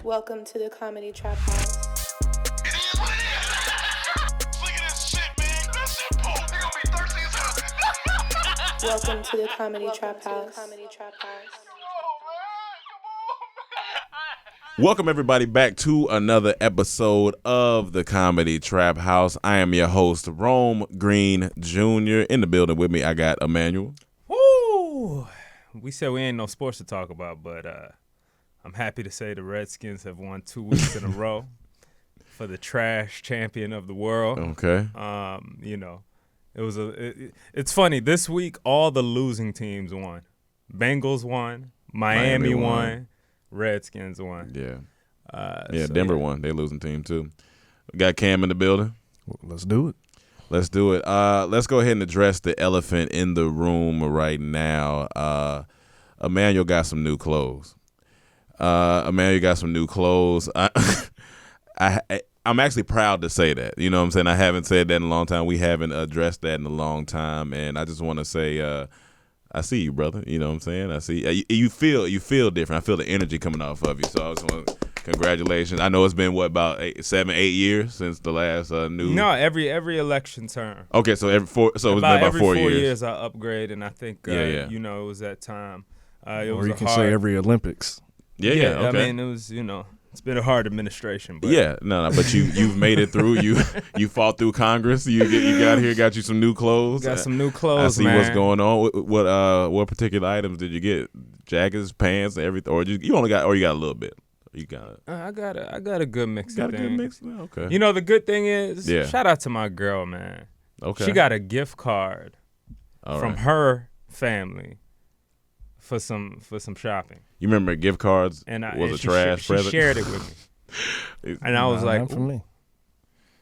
Welcome to the Comedy Trap House. It is what it is. Look at this shit, man. That shit poop. They gonna be thirsty as hell. Welcome to the Comedy Trap House. Welcome everybody back to another episode of the Comedy Trap House. I am your host, Rome Green Jr. In the building with me, I got Emmanuel. Woo! We said we ain't no sports to talk about, but I'm happy to say the Redskins have won 2 weeks in a row for the trash champion of the world. Okay. It's funny. This week, all the losing teams won. Bengals won. Miami won. Redskins won. Yeah. Denver won. They losing team too. We got Cam in the building. Let's do it. Let's do it. Let's go ahead and address the elephant in the room right now. Emmanuel got some new clothes. I'm actually proud to say that. You know what I'm saying? I haven't said that in a long time. We haven't addressed that in a long time. And I just want to say, I see you, brother. You know what I'm saying? I see you feel different. I feel the energy coming off of you. So I just want to congratulations. I know it's been about 7-8 years since the last new. No, every election term. Okay, so it's been about 4 years. 4 years I upgrade, and I think it was that time. Or you can say every Olympics. Yeah. Okay. I mean, it was it's been a hard administration, but but you've made it through. You fought through Congress. You got here, got you some new clothes. Got some new clothes. I see what's going on. What particular items did you get? Jackets, pants, everything, or you only got, or you got a little bit. You got. I got a good mix. Got of a things. good mix. Okay. The good thing is, shout out to my girl, man. Okay. She got a gift card from her family for some shopping. You remember gift cards and was a trash present? She shared it with me. And I was like, not for me.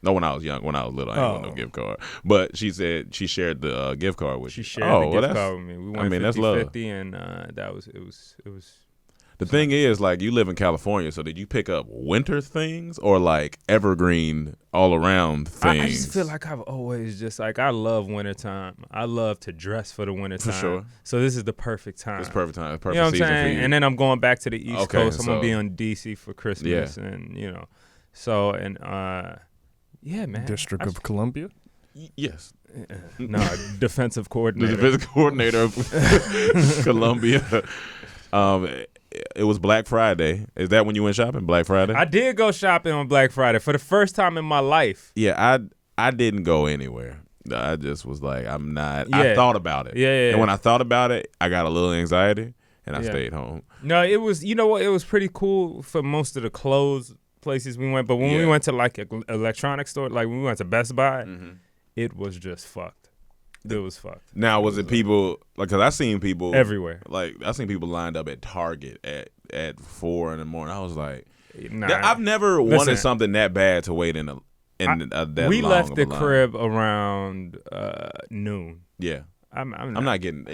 No, when I was young, when I was little, I didn't want no gift card. But she said she shared the gift card with you. She shared the gift card with me. We went 50-50, that's love. And it was. The thing is, like, you live in California, so did you pick up winter things or like evergreen all around things? I just feel like I've always I love wintertime. I love to dress for the wintertime. For sure. So this is the perfect time. It's perfect time. It's perfect you know what I'm season saying? for you. And then I'm going back to the East Coast. I'm so, gonna be on DC for Christmas, and man. District of Columbia. Yes. No, defensive coordinator. The defensive coordinator of Columbia. It was Black Friday. Is that when you went shopping? Black Friday? I did go shopping on Black Friday for the first time in my life. Yeah, I didn't go anywhere. I just was like, I'm not. Yeah. I thought about it. Yeah. And when I thought about it, I got a little anxiety, and I stayed home. No, it was. You know what? It was pretty cool for most of the clothes places we went. But when we went to like an electronics store, like when we went to Best Buy, it was just fucked. It was fucked. Now, was it people, like, because I seen people everywhere. Like, I seen people lined up at Target at 4 in the morning. I was like, nah. I've never wanted something that bad to wait that we long left of the a line. crib around noon. Yeah. I'm not getting,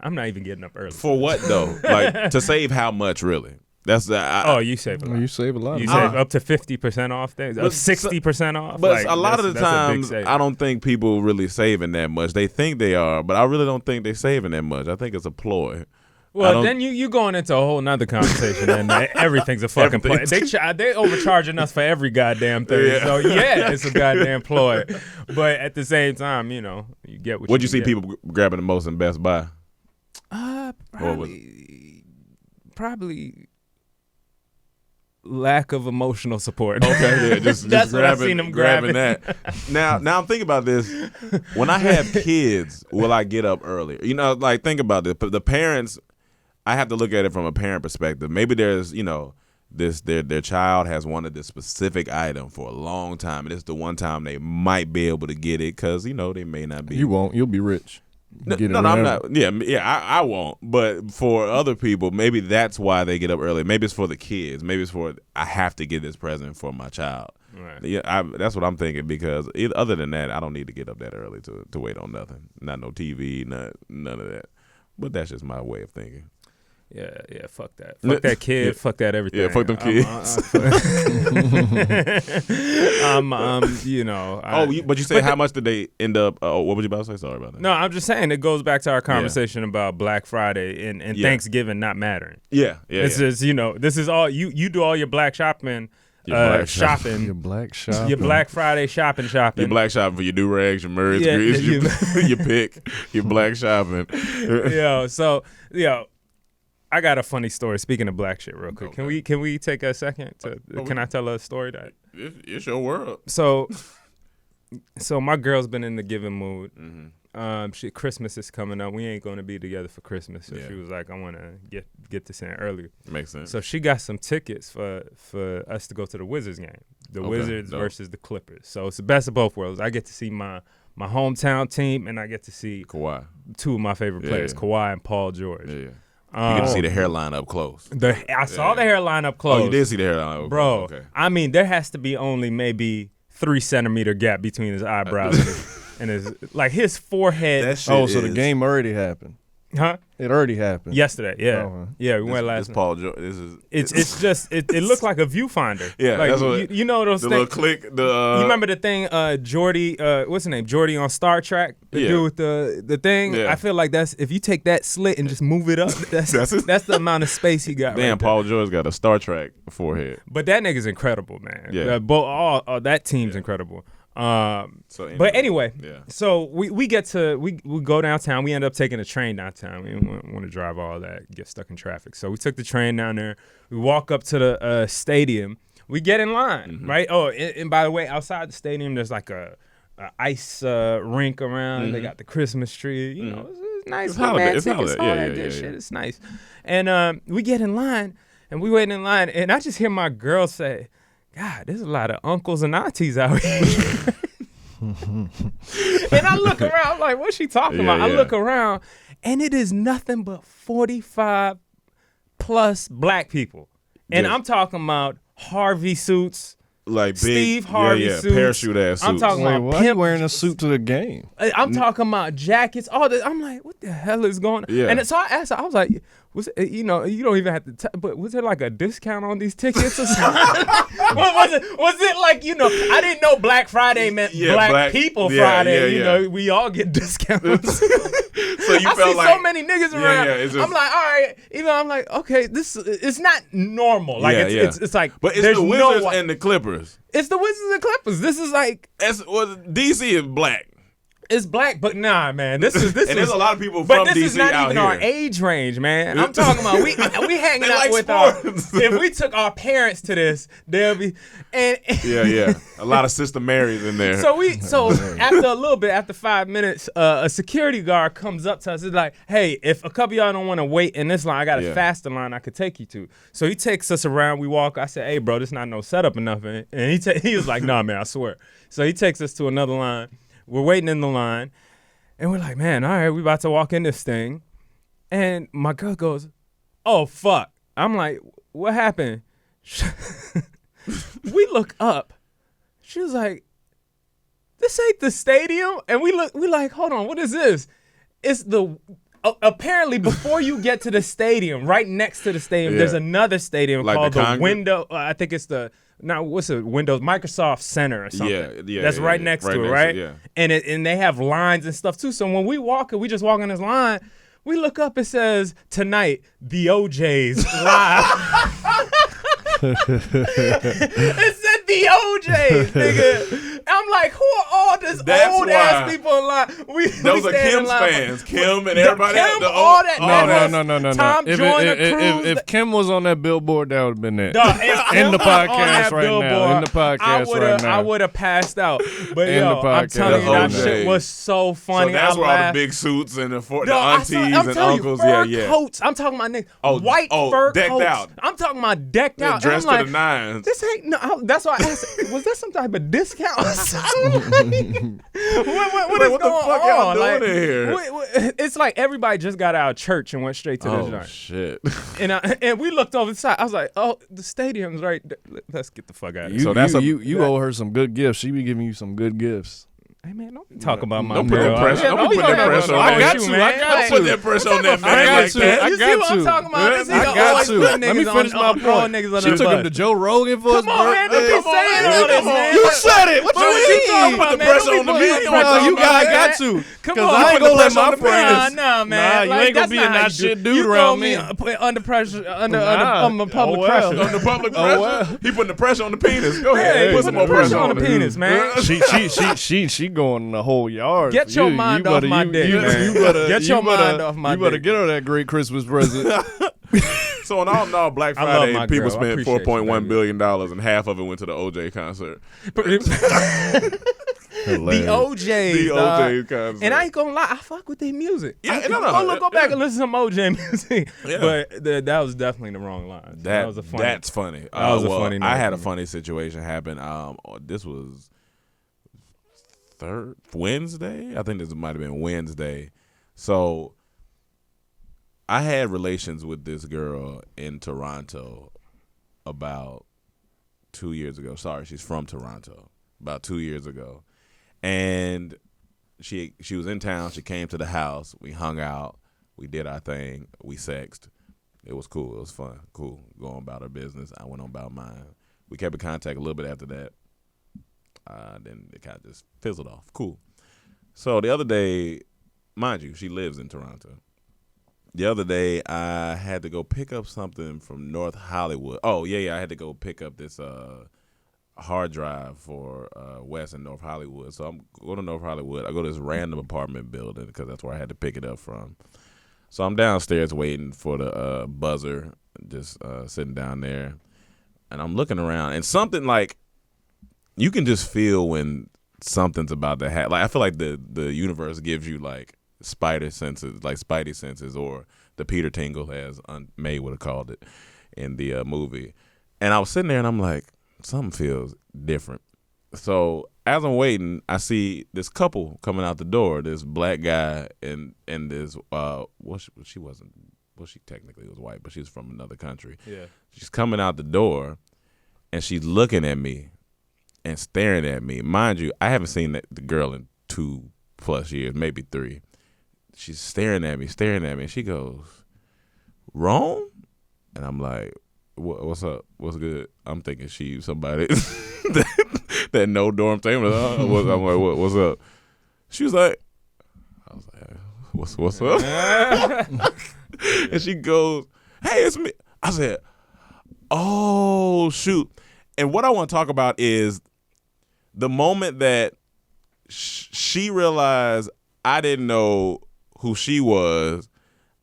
I'm not even getting up early. For what, though? Like, to save how much, really? That's you save a lot. You save a lot. You save up to 50% off things, 60% off. But a lot of the times, I don't think people really saving that much. They think they are, but I really don't think they're saving that much. I think it's a ploy. Well, then you going into a whole nother conversation, and everything's a fucking ploy. They overcharging us for every goddamn thing. Yeah. So it's a goddamn ploy. But at the same time, you get what. What'd you see people grabbing the most in Best Buy? Probably lack of emotional support. Okay, just that's grabbing, what I seen them grabbing that. Now I'm thinking about this. When I have kids, will I get up earlier? Like, think about this. The parents, I have to look at it from a parent perspective. Maybe there's, their child has wanted this specific item for a long time, and it's the one time they might be able to get it because they may not be. You won't. You'll be rich. No, I'm not. Yeah, I won't. But for other people, maybe that's why they get up early. Maybe it's for the kids. Maybe it's for, I have to get this present for my child. Right. Yeah, that's what I'm thinking, because other than that, I don't need to get up that early to wait on nothing. Not no TV, none of that. But that's just my way of thinking. Yeah, fuck that. Fuck that kid. Yeah. Fuck that everything. Yeah, fuck them kids. But you say how much did they end up? What was you about to say? Sorry about that. No, I'm just saying it goes back to our conversation about Black Friday and Thanksgiving not mattering. Yeah. It's just, this is all you do all your black shopping. Shopping. Your black shopping. Your Black Friday shopping. Your black shopping for your do-rags, your Murray's grease, your pick, your black shopping. I got a funny story. Speaking of black shit, real quick, Okay. can we take a second? Can I tell a story that? It's your world. So my girl's been in the giving mood. Mm-hmm. Christmas is coming up. We ain't gonna be together for Christmas, so Yeah. she was like, I want to get this in earlier. Makes sense. So she got some tickets for us to go to the Wizards game. The Wizards dope. versus the Clippers. So it's the best of both worlds. I get to see my hometown team, and I get to see Kawhi. two of my favorite players, Kawhi and Paul George. Yeah. You get to see the hairline up close. I saw the hairline up close. Oh, you did see the hairline up Bro, close. Okay. I mean, there has to be only maybe 3 centimeter gap between his eyebrows and his forehead. So the game already happened. Huh? It already happened. Yesterday, yeah. Oh, Yeah, we went last This night. Paul George. This is. It's just it looked like a viewfinder. Yeah, like, that's what. you know those the things. little click. You remember the thing, Jordy? What's his name? Jordy on Star Trek. The dude with the thing. Yeah. I feel like that's if you take that slit and just move it up. That's the amount of space he got. Damn, right there. Paul George got a Star Trek forehead. But that nigga's incredible, man. Yeah. That team's incredible. But anyway, yeah. So we get to we go downtown. We end up taking a train downtown. We didn't want to drive all that, get stuck in traffic. So we took the train down there. We walk up to the stadium. We get in line, right? Oh, and by the way, outside the stadium, there's like a ice rink around. They got the Christmas tree. You know, it's nice. It's holiday. It's romantic. holiday. All Yeah, that yeah, good yeah. shit. It's nice. And we get in line, and we waiting in line, and I just hear my girl say, God, there's a lot of uncles and aunties out here. And I look around, I'm like, what's she talking about? I look around, and it is nothing but 45 plus black people. And Yes. I'm talking about Harvey suits, Like big, Steve Harvey suits. parachute ass suits. I'm talking Wait, about why are you pimp. wearing a suit to the game? I'm talking about jackets, all this. I'm like, what the hell is going on? Yeah. And so I asked her, I was like, was it, you don't even have to, but was there like a discount on these tickets or something? was it like, I didn't know Black Friday meant black people Friday. We all get discounts. So you I felt see like so many niggas around. it's just- I'm like, all right, I'm like, okay, it's not normal. Like it's like, but it's there's the no Wizards wa- and the Clippers. it's the Wizards and Clippers. This is like, DC is black. it's black, but nah, man. This And is there's a lot of people But from this DC is not out even here. our age range, man. I'm talking about we hanging They out like with sports. if we took our parents to this, they'll be and Yeah. A lot of Sister Marys in there. So after a little bit, after 5 minutes, a security guard comes up to us. It's like, hey, if a couple of y'all don't want to wait in this line, I got a faster line I could take you to. So he takes us around. We walk. I said, hey, bro, this not no setup or nothing. And he was like, nah, man, I swear. So he takes us to another line. We're waiting in the line. And we're like, man, all right, we about to walk in this thing. And my girl goes, oh, fuck. I'm like, what happened? We look up. She was like, this ain't the stadium. And we like, hold on, what is this? It's apparently before you get to the stadium, right next to the stadium, there's another stadium Like called the the Congress? Window. I think it's what's it? Windows, Microsoft Center or something. Yeah, That's right yeah. next Right to it, next to right? it, yeah. And they have lines and stuff too. So when we walk, we just walk in this line. We look up, it says tonight the OJ's live. It said the OJ's, nigga. I'm like, who are all this That's old ass why. people in line? Those are stand in Kim's line. fans. Kim and everybody. Kim, the all that. No. Tom Joyner, Cruz. If Kim was on that billboard, that would have been it. Dog, if Kim In the was on podcast that right now. billboard, In the podcast right now. I would have passed out. But In the I'm podcast telling you, that right now. shit was so funny. So that's I where all the laughed. big suits and the Dog, aunties I'm and telling uncles. You, fur Yeah. coats. I'm talking about Oh, white fur decked coats. out. I'm talking about decked out. Dressed and I'm to like, the nines. this ain't no. That's why I asked. Was there some type of discount? Or something? What is what the going fuck y'all on? doing Like, in here? It's like everybody just got out of church and went straight to the Oh joint. shit. And we looked over the side. I was like, oh, the stadium's right there. Let's get the fuck out of here. You, So that's you owe her some good gifts. She be giving you some good gifts. Hey man, don't talk about my Don't put girl. that pressure. Don't put that pressure on I that. got you, to. man. I got Don't to. put that pressure on that man I got like to. that. I You got see what I'm to. talking about? This I nigga got always to. put Let me niggas finish on- my throwing point. niggas under She the took him bus. to Joe Rogan for his Come on, man. Don't birthday. be saying all this, man. You said it. What What you you mean? talking Put about, the man? pressure Don't on the be man. putting You pressure don't on You my guys man. got to. Come Because on. I ain't Put the gonna let pressure on my the penis. friends. Nah, man. Nah, you Like, ain't gonna that's be not a how not you do shit it. dude You around throw me. Put under pressure, under Nah. public Oh, well. pressure. On the public Oh, pressure. well. He putting the pressure on the penis. Go ahead. Hey, Put some more pressure on the it. penis, man. She going in the whole yard. Get for your you. mind You off better- my you- dick, you- man. you better- Get you your better- mind off my You better dick. get her that great Christmas present. So on all in all, Black I love Friday, my people girl. I spent appreciate you, $4.1 baby. billion, and half of it went to the OJ concert. The OJs, The dog. OJ concert. And I ain't gonna lie, I fuck with their music. Yeah, I, no. go back and listen to some OJ music. Yeah. But that was definitely the wrong line. That was a funny. That's funny. That was a well, funny I note had a for me. funny situation happen. This was Wednesday. I think this might have been Wednesday. So I had relations with this girl in Toronto about 2 years ago. Sorry, she's from Toronto. About 2 years ago, and she was in town. She came to the house. We hung out. We did our thing. We sexed. It was cool. It was fun. Cool. Going about our business. I went on about mine. We kept in contact a little bit after that. Then it kind of just fizzled off. Cool. So the other day, mind you, she lives in Toronto. The other day, I had to go pick up something from North Hollywood. Oh, yeah, I had to go pick up this hard drive for West and North Hollywood. So I'm going to North Hollywood. I go to this random apartment building because that's where I had to pick it up from. So I'm downstairs waiting for the buzzer, just sitting down there. And I'm looking around. And something like, you can just feel when something's about to happen. Like I feel like the universe gives you like Spidey senses, or the Peter Tingle, as May would have called it in the movie. And I was sitting there and I'm like, something feels different. So as I'm waiting, I see this couple coming out the door. This black guy and this she technically was white, but she's from another country. Yeah. She's coming out the door, and she's looking at me and staring at me. Mind you, I haven't seen the girl in 2+ years, maybe 3. She's staring at me. And she goes, "Rome?" And I'm like, "What's up? What's good?" I'm thinking she's somebody that know Dormtainment. I'm like, "What's up?" She was like, I was like, "What's up?" And she goes, "Hey, it's me." I said, "Oh, shoot." And what I want to talk about is the moment that she realized I didn't know who she was.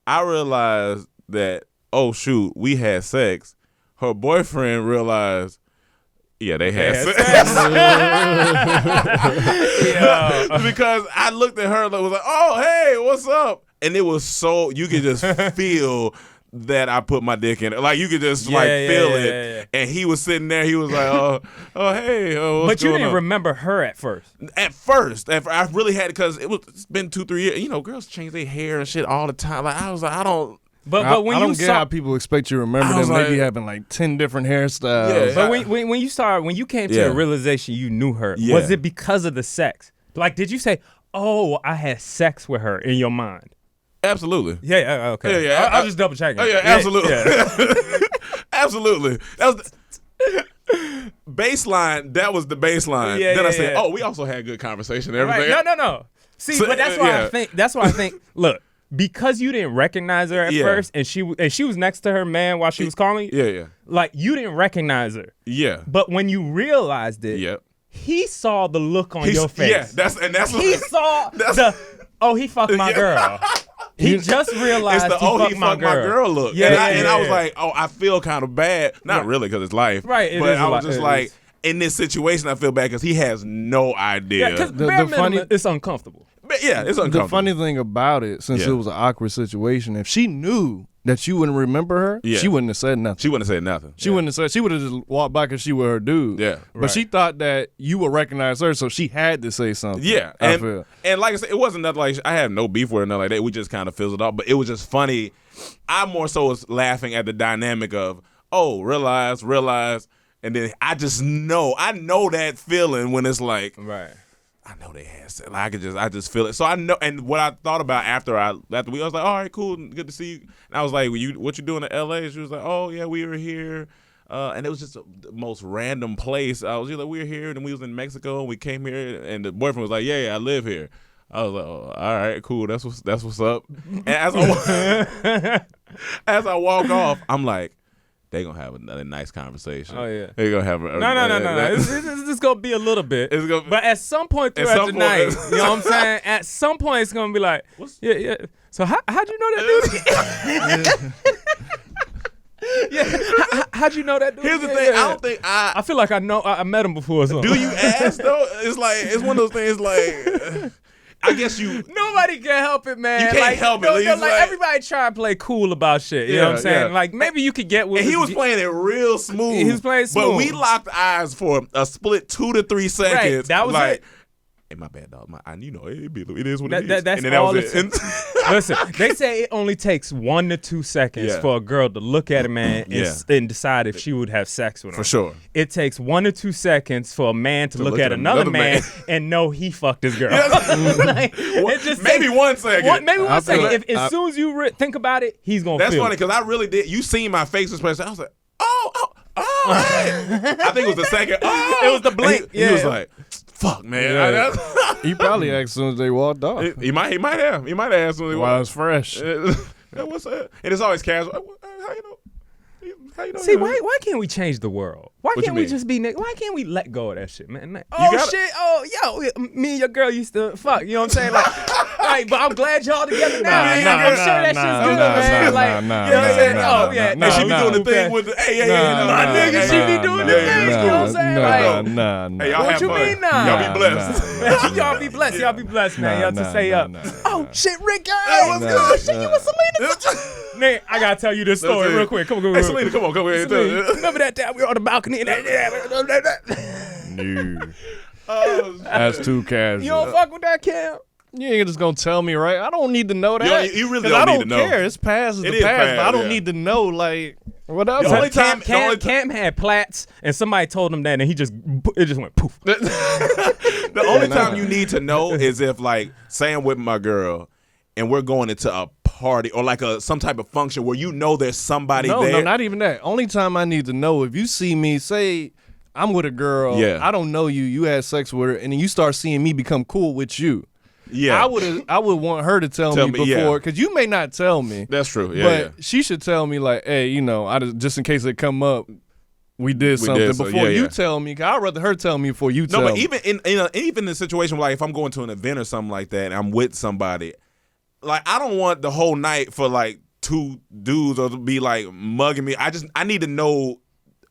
I realized that, oh, shoot, we had sex. Her boyfriend realized, yeah, they had sex. Because I looked at her and was like, "Oh, hey, what's up?" And it was so, you could just feel that I put my dick in it. Like, you could just feel it. Yeah. And he was sitting there. He was like, oh hey, what's But you going didn't on? remember her at first. At first, I really had, because it's been 2-3 years. You know, girls change their hair and shit all the time. Like, I was like, I don't. But when I you don't get saw, how people expect you to remember I was them. They be like- having like 10 different hairstyles. Yeah. but when you came to Yeah. the realization you knew her, Yeah. was it because of the sex? Like, did you say, "Oh, I had sex with her" in your mind? Absolutely. Yeah, okay. Yeah. I'll just double check it. Oh, yeah, absolutely. Yeah. Absolutely. That was baseline. That was the baseline. Yeah, Then I yeah, said, yeah. "Oh, we also had good conversation and everything." Right. No. See, So, but that's why yeah. I think. That's why I think. Look, because you didn't recognize her at Yeah. first, and she was next to her man while she was calling you. Yeah. Like, you didn't recognize her, Yeah. but when you realized it, Yep. he saw the look on your face. Yeah, that's He saw he fucked my girl. He just realized it's the he fucked my girl. look. Yeah, and I was yeah. like, oh, I feel kind of bad. Not really, because it's life. Right, it but is I a was li- just it like, is. in this situation, I feel bad because he has no idea. Yeah, because The bare minimum, funny- it's uncomfortable. But yeah, it's uncomfortable. The funny thing about it, since Yeah. it was an awkward situation, if she knew that you wouldn't remember her, Yeah. she wouldn't have said nothing. She wouldn't have said nothing. She wouldn't have said. She would have just walked by because she was her dude. Yeah. But she thought that you would recognize her, so she had to say something. Yeah, I and, feel. and like I said, it wasn't nothing like I had no beef with her, nothing like that. We just kind of fizzled off, but it was just funny. I more so was laughing at the dynamic of, oh, realize, and then I know that feeling when it's like, Right. I know they had sex. Like, I just feel it. So I know, and what I thought about after we, I was like, all right, cool, good to see you. And I was like, what you doing in L.A.? And she was like, oh yeah, we were here, and it was just the most random place. I was like, we were here, and we was in Mexico, and we came here, and the boyfriend was like, yeah, I live here. I was like, oh, all right, cool, that's what's up. And as I walk off, I'm like, they gonna have another nice conversation. Oh yeah, they gonna have no. It's just gonna be a little bit. But at some point throughout the night, you know what I'm saying? At some point, it's gonna be like, yeah. So how'd you know that dude? Yeah, how'd you know that dude? Here's the thing. I don't think I feel like I met him before or something. Do you ask though? It's one of those things like. I guess nobody can help it, man. You can't help it. Like everybody try to play cool about shit. You know what I'm saying? Like maybe you could get with. And he was playing it real smooth. He was playing smooth. But we locked eyes for a split 2 to 3 seconds. Right. That was it. Hey, my bad, dog. It is what it is. That's and all that was it. Listen, they say it only takes 1 to 2 seconds for a girl to look at a man and decide if she would have sex with him. For sure. It takes 1 to 2 seconds for a man to look at another man and know he fucked his girl. Like, maybe 1 second. Maybe 1 second. As soon as you think about it, he's going to feel it. That's funny because I really did. You seen my face expression. I was like, oh. I think it was the second. Oh. It was the blink. He was like, fuck, man. Yeah. He probably asked as soon as they walked off. He might have. He might have as soon as they walked off. While it's fresh. What's that? And it's always casual. How you know? See, why can't we change the world? Why can't we just be niggas? Why can't we let go of that shit, man? Like, shit. Oh, yo, me and your girl used to fuck. You know what I'm saying? Like, but I'm glad y'all together now. I'm sure that shit's good, man. Like, you know what I'm saying? Oh, yeah. And she be doing the thing with the, hey, my nigga, she be doing the thing. You know what I'm saying? Nah. Hey, y'all what have you fun. mean, nah? Y'all be blessed. Y'all be blessed. Y'all be blessed, man. Y'all just say up. Oh, shit, Rick. What's good? Oh, shit, you and Selena. Nigga, I gotta tell you this story real quick. Come on. Hey, Selena, come on. Remember that time we were on the balcony? No. That's too casual. You don't fuck with that, Cam? You ain't just gonna tell me, right? I don't need to know that. You really don't need to know. I don't care. It's past the past, but I don't need to know, like, what else? The only time Cam had plaits, and somebody told him that, and it just went poof. The only time you need to know is if, like, say I'm with my girl, and we're going into a party or like some type of function where you know there's somebody there. No, not even that. Only time I need to know, if you see me, say I'm with a girl, I don't know you had sex with her, and then you start seeing me become cool with you. Yeah, I would want her to tell me before, because you may not tell me. That's true. But she should tell me, like, hey, you know, just in case it come up, we did something before you tell me. Cause I'd rather her tell me before you tell me. No, but even in the situation where, like, if I'm going to an event or something like that, and I'm with somebody. Like, I don't want the whole night for, like, 2 dudes or to be, like, mugging me. I need to know.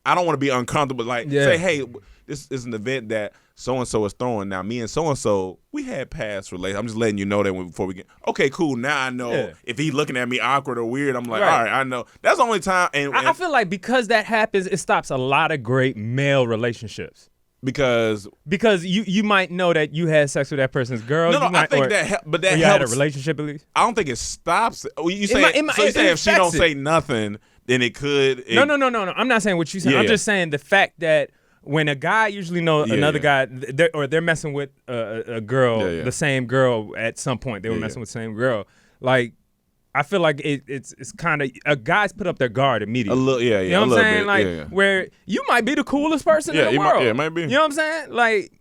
I don't want to be uncomfortable. Like, say, hey, this is an event that so-and-so is throwing. Now, me and so-and-so, we had past relations. I'm just letting you know that before we get. Okay, cool. Now I know if he's looking at me awkward or weird, I'm like, all right, I know. That's the only time. And I feel like because that happens, it stops a lot of great male relationships. Because you might know that you had sex with that person's girl. I think that helps. You had a relationship at least. I don't think it stops it. You say if she don't say nothing, then it could. No. I'm not saying what you said. I'm just saying the fact that when a guy usually knows another guy, they're messing with a girl, the same girl at some point. They were messing with the same girl. Like, I feel like it's kind of guys put up their guard immediately. A little, You know what I'm saying? Like, where you might be the coolest person in the world. It might be. You know what I'm saying? Like,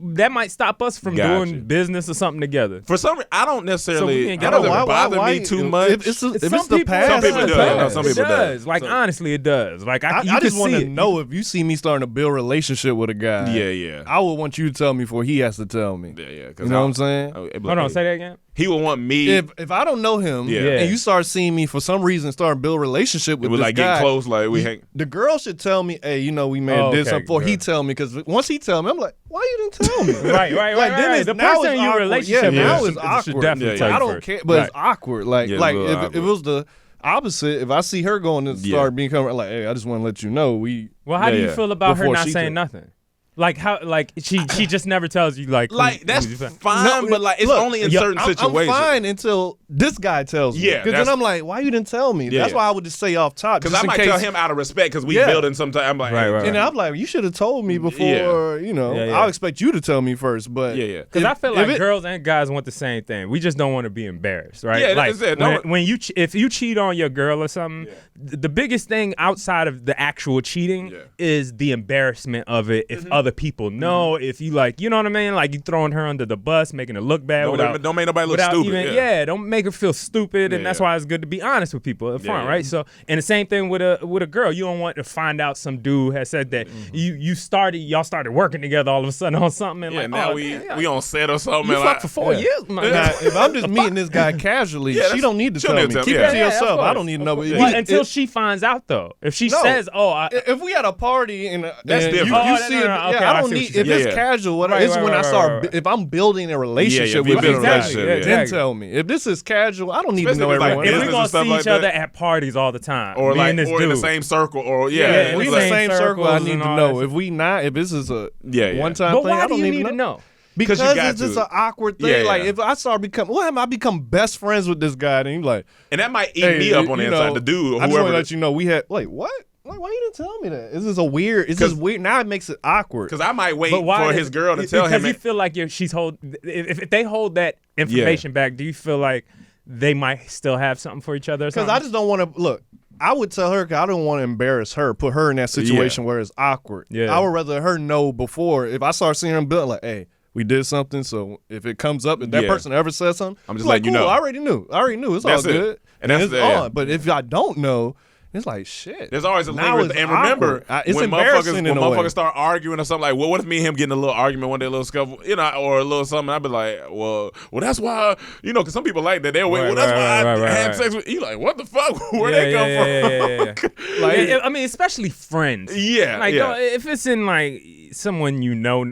that might stop us from doing business or something together. For some reason, I don't necessarily. It doesn't bother me too much. If it's the past, some people do. Some people does. Like, honestly, it does. Like, I just want to know if you see me starting to build a relationship with a guy. Yeah. I would want you to tell me before he has to tell me. Yeah. You know what I'm saying? Hold on, say that again. He would want me. If I don't know him and you start seeing me for some reason start build a relationship with this like guy, getting close, like we hang. The girl should tell me, hey, you know, we may have did something before he tell me, because once he tell me, I'm like, why you didn't tell me? Right. Like, then The person in your relationship now is awkward. Definitely I don't care, but it's awkward. Like if it was the opposite, if I see her going to start becoming like, hey, I just want to let you know we. Well, how do you feel about her not saying nothing? Like how? Like she just never tells you. Like that's fine, but like it's only in certain situations. I'm fine until this guy tells me. Yeah, Because then I'm like, why you didn't tell me? Yeah. That's why I would just say off top. Because I might tell him out of respect because we building sometimes. I'm like, Right. And I'm like, you should have told me before, you know. I'll expect you to tell me first. But Because I feel like girls and guys want the same thing. We just don't want to be embarrassed, right? Yeah, like, that's it. When if you cheat on your girl or something, the biggest thing outside of the actual cheating is the embarrassment of it. If other people know, if you like, you know what I mean? Like you throwing her under the bus, making her look bad. Don't make nobody look stupid. Don't make her feel stupid, and that's why it's good to be honest with people up front, right? So, and the same thing with a girl. You don't want to find out some dude has said that y'all started working together all of a sudden on something, and like now we on set or something. You fucked for 4 years. Now, if I'm just meeting this guy casually, she don't need to tell me. Keep it to yourself. I don't need to know. Until she finds out, though. If she says, if we had a party and that's different. You see it, I don't need. If it's casual, it's when I start. If I'm building a relationship with this guy, then tell me. If this is casual, I don't need to know everyone. If we're gonna see each other at parties all the time, or like, or in the same circle, or if we in the same circle, I need to know. If we not, if this is a one-time thing, why I don't do you need to know? Because it's just an awkward thing. Like if I start I become best friends with this guy, then he's like, and that might eat me up on the inside. The dude, or I just want whoever. to let you know we had. Wait, what? Like, why you didn't tell me that? Is this a weird? Is this weird? Now it makes it awkward. Because I might wait for his girl to tell him. Because you feel like if they hold that information back, do you feel like they might still have something for each other? Because I just don't want to look. I would tell her because I don't want to embarrass her, put her in that situation where it's awkward. Yeah. I would rather her know before. If I start seeing her build, like, hey, we did something. So if it comes up, if that person ever says something, I'm just letting you know. I already knew. It's all good. And that's it's on. But if I don't know, it's like shit. There's always a lingering. And remember, it's when embarrassing motherfuckers start arguing or something, like, well, what if me and him getting a little argument one day, a little scuffle, or a little something? I'd be like, well, that's why, because some people like that. They'll wait. That's why I had sex with you. Like, what the fuck? Where they come from? Like, I mean, especially friends. Yeah. Like, if it's in like someone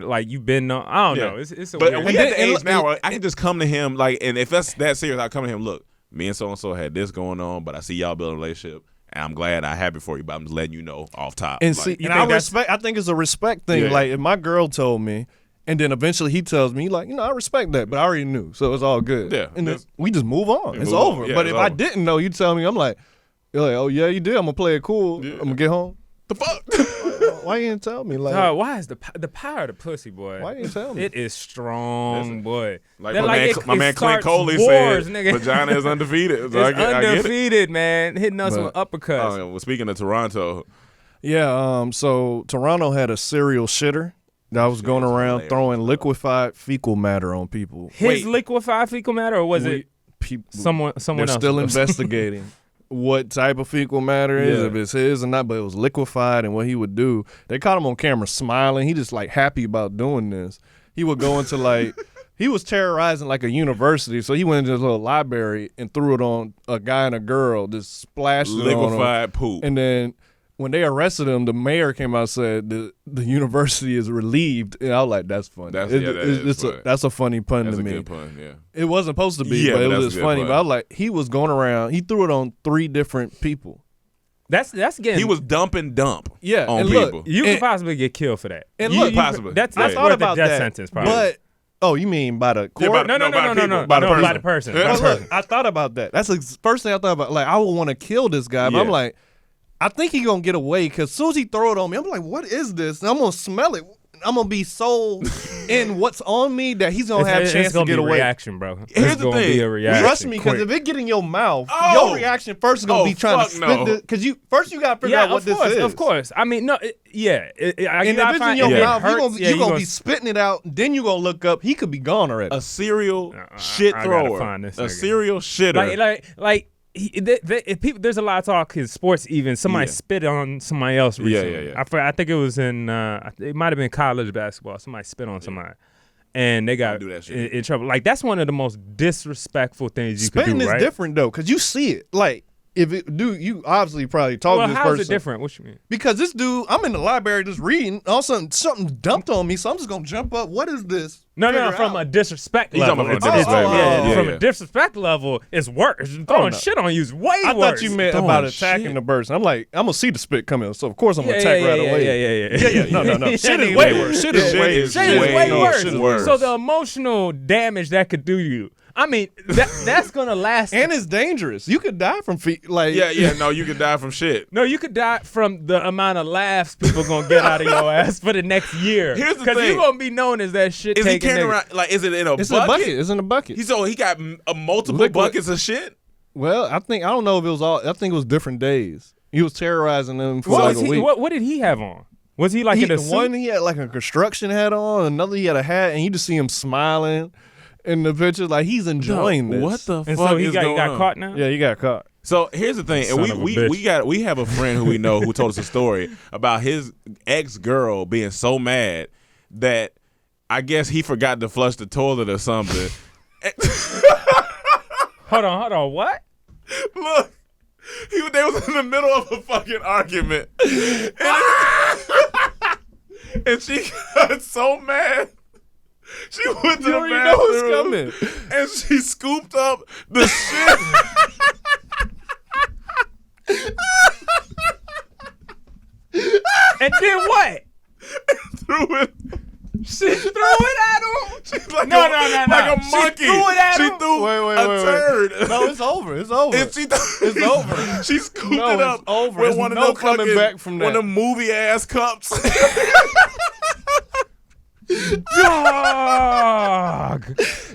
like you've been on, I don't know. It's a but weird. we at the age now where I can just come to him, like, and if that's that serious, I'll come to him. Look, me and so and so had this going on, but I see y'all building a relationship. And I'm glad I have it for you, but I'm just letting you know off top. And see, and I think it's a respect thing. Yeah. Like if my girl told me, and then eventually he tells me, like, I respect that, but I already knew, so it's all good. Yeah, and then we just move on. It's over. Yeah, but if I didn't know, you tell me, I'm like, you're like, oh yeah, you did. I'm gonna play it cool. Yeah. I'm gonna get home. The fuck? Why you didn't tell me? Like, why is the power of the pussy, boy? Why you didn't tell me? It is strong, boy. Like my man Clint Coley said, vagina is undefeated. So it's undefeated, man. Hitting us with uppercuts. Well, speaking of Toronto. Yeah, so Toronto had a serial shitter that was going around throwing liquefied fecal matter on people. Liquefied fecal matter, or was it someone else? They're still investigating what type of fecal matter is, if it's his or not, but it was liquefied. And what he would do, they caught him on camera smiling. He just like happy about doing this. He would go into like, he was terrorizing like a university. So he went into his little library and threw it on a guy and a girl, just splashed it on him. Liquefied poop. And then when they arrested him, the mayor came out and said the university is relieved. And I was like, that's funny. That's a funny pun to me. That's a good pun, yeah. It wasn't supposed to be, but it was just funny. Pun. But I was like, he was going around. He threw it on 3 different people. That's getting. He was dumping on and people. Look, you could possibly get killed for that. And look, possibly. That's worth a death sentence, probably. But you mean by the court? No, by the person. I thought about that. That's the first thing I thought about. Like, I would want to kill this guy, but I'm like, I think he's going to get away because as soon as he throw it on me, I'm like, what is this? And I'm going to smell it. I'm going to be so in what's on me that he's going to have a chance to get away. Reaction, bro. Here's the thing. Be a reaction. Trust me, because if it get in your mouth, your reaction first is going to be trying to spit this. Because first you got to figure out what this is. Of course. I mean, no, and if it's in your mouth, you're going to be spitting it out. Then you're going to look up. He could be gone already. A serial shit thrower. A serial shitter. Like there's a lot of talk in sports. Even somebody spit on somebody else recently. I think it was in it might have been college basketball. Somebody spit on somebody, and they got in trouble. Like that's one of the most disrespectful things you Spitting could do. Spitting is different though, because you see it. Like if it you obviously probably talk to this person. How's it different? What you mean? Because this dude, I'm in the library just reading. All of a sudden, something dumped on me, so I'm just gonna jump up. What is this? No, from a disrespect level. From a disrespect level, it's worse. Throwing shit on you is way worse. I thought you meant about attacking the person. I'm like, I'm gonna see the spit coming, so of course I'm gonna attack right away. Yeah. No. Shit is way worse. Shit is way worse. So the emotional damage that could do you, I mean, that's gonna last. And it's dangerous. You could die from No, you could die from shit. No, you could die from the amount of laughs people gonna get out of your ass for the next year. Here's the Because thing. you gonna be known as that shit Is he taking carrying nigga. around, like, is it in a It's bucket? in a bucket. It's in a bucket. He got multiple Liquid. buckets of shit? Well, I don't know if it was all. I think it was different days. He was terrorizing them for What, like was a he, week. what did he have on? Was he like in a suit? One he had like a construction hat on, another he had a hat, and you just see him smiling in the picture, like he's enjoying this. What the And fuck so he is got going on? caught now? Yeah, you got caught. So here's the thing, Son and of a we bitch. have a friend who we know who told us a story about his ex-girl being so mad that I guess he forgot to flush the toilet or something. Hold on, what? Look, they was in the middle of a fucking argument, and she got so mad. She went to the already know what's bathroom coming. and she scooped up the shit. And then what? Threw it. She threw it at him. She's like No. like a She monkey. threw it at She him? threw Wait. a turd. No, it's over. It's over. And It's over. She scooped No, it it's up over. with There's one of no them coming fucking, back from one that. of them movie ass cups. Dog.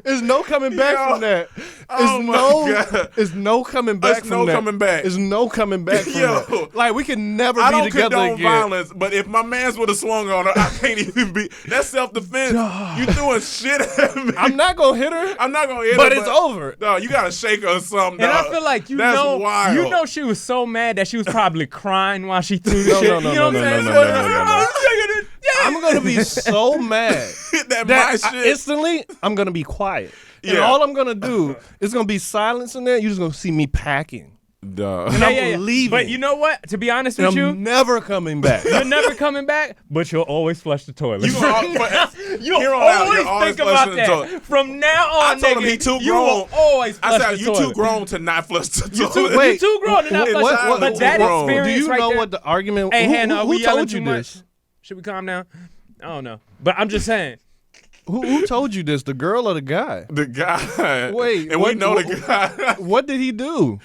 There's no coming back Yo. from that. Oh my God. There's no coming back There's from no that. coming back. There's no coming back from Yo. that. Like we can never I be don't together condone again. violence, but if my man's would have swung on her, I can't even be. That's self-defense. You throwing shit at me. I'm not gonna hit her. I'm not gonna hit her, But it's over. No, you gotta shake her or something. And dog. I feel like That's wild. she was so mad that she was probably crying while she threw No, shit. no, no, you know no, what I'm no, saying? no, no, no, no. I'm gonna be so mad that that my shit. instantly I'm gonna be quiet. And Yeah. all I'm gonna do is gonna be silence in there. You're just gonna see me packing. Dog. And I'm leaving. But you know what? To be honest And with you, I'm never coming back. you're never coming back, but you'll always flush the toilet. You gonna You'll here on out, always you're always think about flushing the that. toilet. From now on, I told him nigga, he too you will grown. always I flush said, the you toilet. too grown to not flush the You toilet. too, Wait. you too grown to not flush what- the toilet. But that grown? Do experience you right know there. what the argument? Hey, who Hannah, are who we yelling told you too much? this? Should we calm down? I don't know. But I'm just saying. Who told you this? The girl or the guy? The guy. Wait, and what- we know what- the guy. What did he do?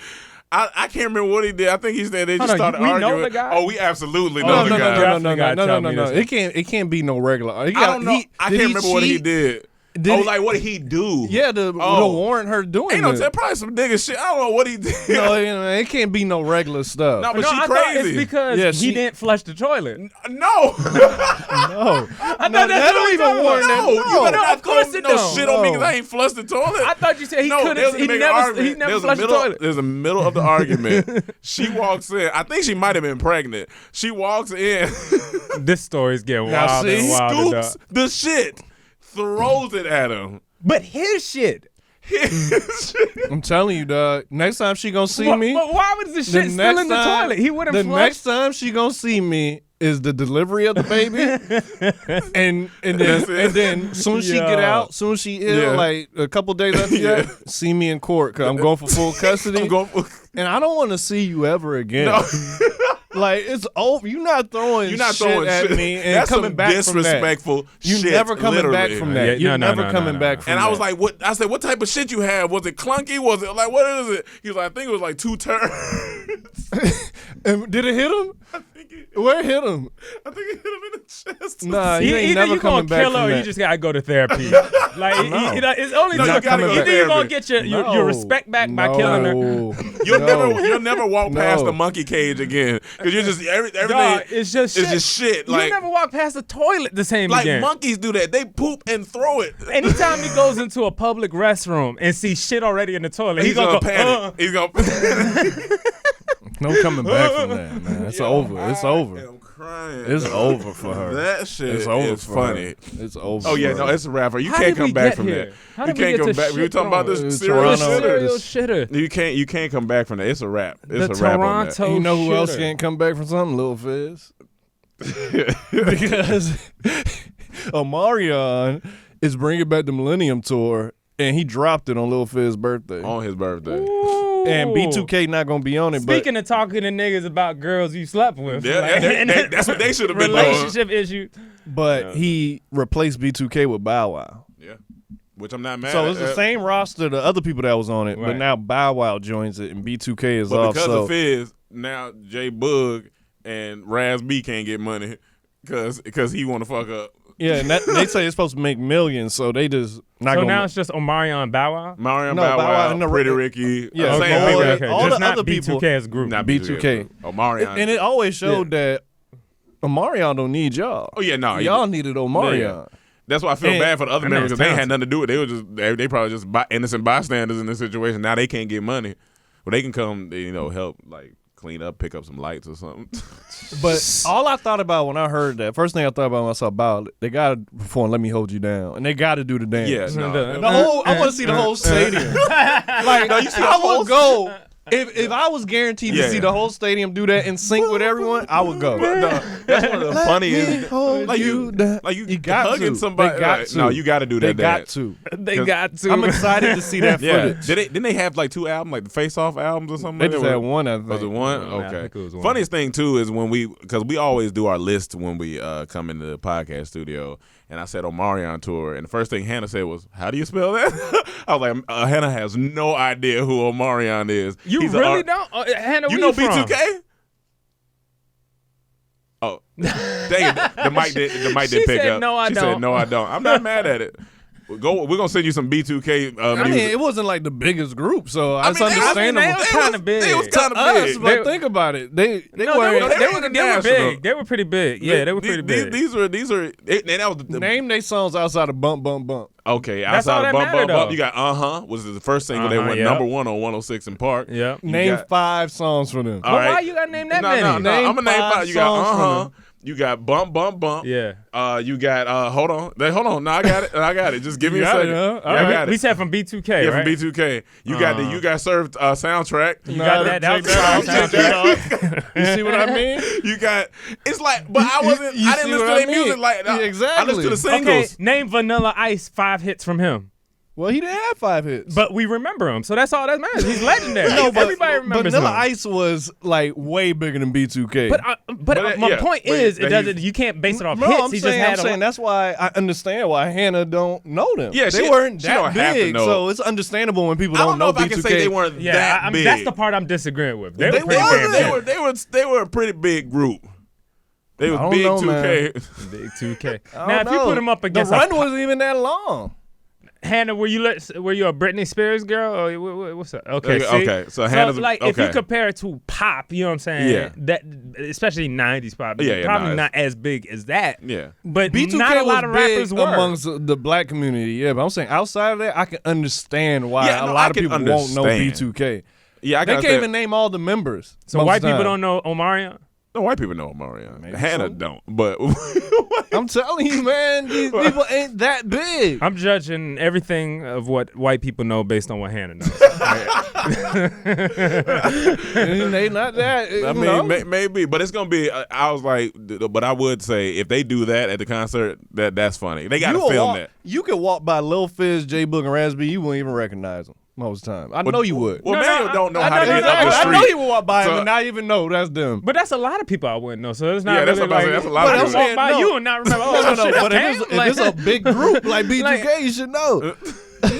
I can't remember what he did. I think he said they just Hold on, started we know arguing. the guy? Oh, we absolutely Oh, know No, the no, guy. no, no, no, Definitely no, gotta no, tell no, me no. this. It can't be no regular. I don't know. I can't remember what he did. Did he- like what did he do? Yeah, to warrant her doing Ain't no it. tell probably some nigga shit. I don't know what he did. No, you know, it can't be no regular stuff. No, but No, she I thought crazy. it's because Yeah, he she- didn't flush the toilet. No. No, I thought that's that what don't he even talking warrant about. that. You better No, not of course throw it no don't. shit on me because No. I ain't flushed the toilet. I thought you said he No, couldn't. they was in He the never argument. There was a flushed the middle- toilet. There's a middle of the argument. She walks in. I think she might have been pregnant. She walks in, This story's getting Now, wilder see? and wilder. scoops dog. the shit, throws it at him. But his shit. I'm telling you, dog. Next time she gonna see But me, why was the shit still in the toilet? He wouldn't The flush. next time she gonna see me is the delivery of the baby, and That's it. then soon as she get Yeah. out, soon as she ill, Yeah. like a couple days after Yeah. that, see me in court because I'm going for full custody, I'm going for, and I don't want to see you ever again. no. Like it's over. You're not throwing. You're not shit throwing at shit. me and That's coming some back from that. disrespectful You shit. never coming back literally. from that. Yeah, You're no, never no, coming no. back from And that. I was like, "What?" I said, "What type of shit you had? Was it clunky? Was it like what is it?" He was like, "I think it was like 2 turns." And did it hit him? Where it hit him? I think it hit him in the chest. Nah, you ain't Either never you coming gonna back kill her from or that. you just gotta go to therapy. Like it's only No, two. you gotta go to Either you're gonna therapy. get your respect back by killing her. You'll never walk past No. the monkey cage again because you're just everything. Dog, it's just It's shit. just shit. You Like never walk past the toilet the same like again. monkeys do that. They poop and throw it. Anytime he goes into a public restroom and sees shit already in the toilet, He's gonna gonna go, panic. He's gonna. No coming back from that, man. It's over. It's over. I'm crying. It's over for her. That shit It's over is for funny. her. It's over. Oh yeah, for no, her. it's a rapper. You How can't did we come back get from here? that. How You did we can't get come to back. We were shit talking about throwing? this Toronto. serial Serial shitter. You can't come back from that. It's a rap. It's The a rap on that. Toronto And you know who else shitter. can't come back from something? Lil Fizz. Because Omarion is bringing back the Millennium Tour, and he dropped it on Lil Fizz's birthday. On his birthday. And B2K not gonna be on it. Speaking of talking to niggas about girls you slept with, That's what they should have been doing. relationship issues. but he replaced B2K with Bow Wow. Yeah. which I'm not mad So at. it's the same roster the other people that was on it, but Right. now Bow Wow joins it and B2K is But off. because So of Fizz, now J Bug and Raz B can't get money because he want to fuck up. yeah, and they say it's supposed to make millions, so they just not So gonna. now it's just Omarion and Bow Wow? Marion No, Bow Bow Wow Wow, and the- Pretty Ricky. Yeah, same okay, people. okay. All just the not other people- B2K as a group. Not B2K. Omarion. And it always showed that Omarion don't need y'all. Oh, yeah, no. Y'all needed Omarion. Yeah. That's why I feel And- bad for the other and members that's because they had talented. nothing to do with it. They were just they probably just innocent bystanders in this situation. Now they can't get money. Well, they can come, help like clean up, pick up some lights or something. But all I thought about when I heard that, first thing I thought about when I saw Bow, they gotta perform "Let Me Hold You Down," and they gotta do the dance. Yeah, no. The whole, I want to see the whole stadium. Like, No, you see the I whole- would go if I was guaranteed Yeah. to see the whole stadium do that in sync with everyone. I would go. No, that's one of the funniest. Hold Like you down. like you got hugging to. somebody. They got like, to. No, you got to do that. They got dance. to. They got to. I'm excited to see that Yeah. footage. Didn't they have like 2 albums, like the Face Off albums or something? They like just that? had one, I think. Was it one? I Okay. think it was one. Funniest thing too is because we always do our list when we come into the podcast studio, and I said Omarion tour, and the first thing Hannah said was, "How do you spell that?" I was like, "Hannah has no idea who Omarion is." You He's a really art- don't? Hannah, You where know from? B2K? Oh, dang it! The mic She didn't pick said, up. "No, I she don't." said, "No, I don't." I'm not mad at it. We're gonna send you some B2K I music. mean, it wasn't like the biggest group, so it's mean, they was- understandable. they was kinda big. They was kind of Us, big. but think about it. They No, were. they were international. big. They were pretty big. Yeah, they were pretty big. These are. And that was the Name they songs outside of Bump Bump Bump. okay. That's all Outside that of Bump mattered, Bump Bump, though. you got was the first single. They went Yep. number 1 on 106 in Park. Yeah. You Name got- 5 songs for them. All But why right. you gotta name that No, many? no. Name I'm gonna name 5 5. You songs from got them. You got Bump Bump Bump. Yeah. You got hold on. Hold on. No, I got it. Just give me You a got second. it, huh? Yeah, I got We it. said from B2K, Yeah, right? from B2K. You got the You Got Served soundtrack. You got that. That was the soundtrack. You see what I mean? You got. It's like, but I wasn't. you I didn't see listen what to I their mean? music like that. Yeah, exactly. I listened to the Okay, singles. name Vanilla Ice 5 hits from him. Well, he didn't have 5 hits. But we remember him, so that's all that matters. He's legendary. no, but Everybody remembers Vanilla him. Ice was like way bigger than B2K. But my yeah, point but is, that it doesn't. You can't base it off no, hits. I'm He saying, just had that's why I understand why Hannah don't know them. Yeah, they she- weren't she that don't have to big, know. so it's understandable when people I don't know if know I B2K. can say they weren't Yeah, that big. that's the part I'm disagreeing with. They were They pretty were- damn big. They were a pretty big group. They were I don't big know, 2K. Big 2K. I Now, don't if you know. put them up against the run wasn't even that long. Hannah, were you a Britney Spears girl? Or what's up? Okay, see? Okay, so Hannah's like if you okay. compare it to pop, you know what I'm saying? Yeah. That especially 90s pop, Yeah, probably no, not as big as that. Yeah. But B2K not a lot of was big rappers were. amongst the black community, yeah. But I'm saying outside of that, I can understand why Yeah, a no, lot I of can people won't know understand. B2K. Yeah, I They got can't even name all the members. So most white of the people time. don't know Omarion? No, white people know Omarion. Maybe Hannah so. don't. But I'm telling you, man, these people ain't that big. I'm judging everything of what white people know based on what Hannah knows. They not that. I mean, maybe, but it's gonna be. I was like, but I would say if they do that at the concert, that's funny. They gotta film that. You could walk by Lil Fizz, J Boog, and Raspy, you wouldn't even recognize them most of the time. I know you would. Well, No, Manuel no, don't know I how to know get up the I street. know you would walk by So- them and not even know that's them. But that's a lot of people I wouldn't know. So it's not Yeah, that's really what I'm saying. like, That's a lot of I people. can walk by No. you and not remember. Oh, No, shit, but that's if Cam? it's a big group like B2K, Like- you should know.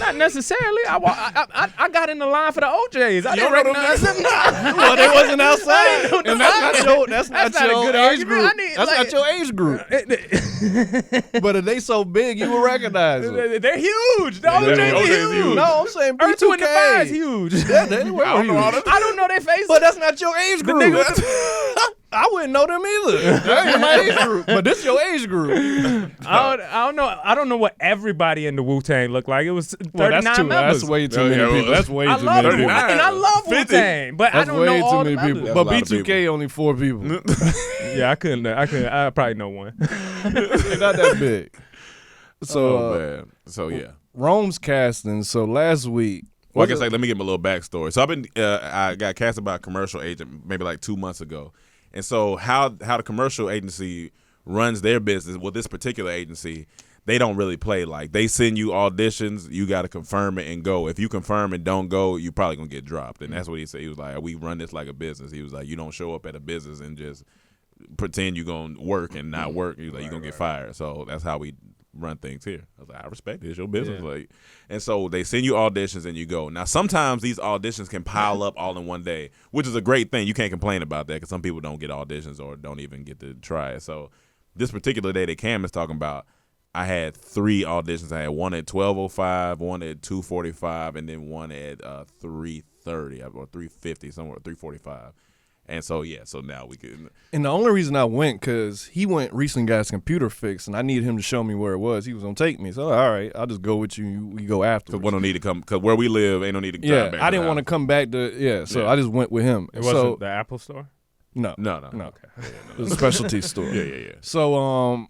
Not necessarily. I got in the line for the OJs. I You didn't don't know them recognize them. Well, they wasn't outside, know and that's not not a your good age argument. group. I need, That's like- not your age group. But if they so big, you will recognize them. They're huge. The OJs OJs are huge. huge. No, I'm saying Earth, Two, and the Fire is B2K. huge. Yeah, they were I don't know all huge. that. I don't know their faces. But that's not your age group. nigga- I wouldn't know them either. That ain't my age group. But this your age group. I don't know. I don't know what everybody in the Wu-Tang looked like. It was 39 Well, that's members. That's way too Oh, many yeah, well, people. That's way I too love many the Wu- people. and I love 50. Wu-Tang, but That's I don't way know all too the many people. members. That's a But lot of B2K only 4 people. Yeah, I couldn't. I probably know one. They're not that big. So Oh man. So yeah. Rome's casting. So last week. Well, I guess let me give him a little backstory. So I got casted by a commercial agent maybe like 2 months ago, and so how the commercial agency runs their business with this particular agency, they don't really play like they send you auditions, you got to confirm it and go. If you confirm and don't go, you probably gonna get dropped, and that's what he said. He was like, we run this like a business. He was like, you don't show up at a business and just pretend you gonna work and not work. He was like, you're gonna get fired. So that's how we run things here. I was like, I respect it. It's your business. Like, and so they send you auditions and you go. Now, sometimes these auditions can pile up all in one day, which is a great thing. You can't complain about that because some people don't get auditions or don't even get to try it. So this particular day that Cam is talking about, I had 3 auditions. I had one at 12:05, one at 2:45, and then one at 3:30 or 3:50, somewhere 3:45. And so so now we could. And the only reason I went because he went recently got his computer fixed, and I needed him to show me where it was. He was gonna take me, so all right, I'll just go with you. We go afterwards. Because we don't need to come. Because where we live, ain't no need to. Drive back I didn't to want to come back to so I just went with him. It wasn't the Apple store. No. Okay. It was a specialty store. Yeah. So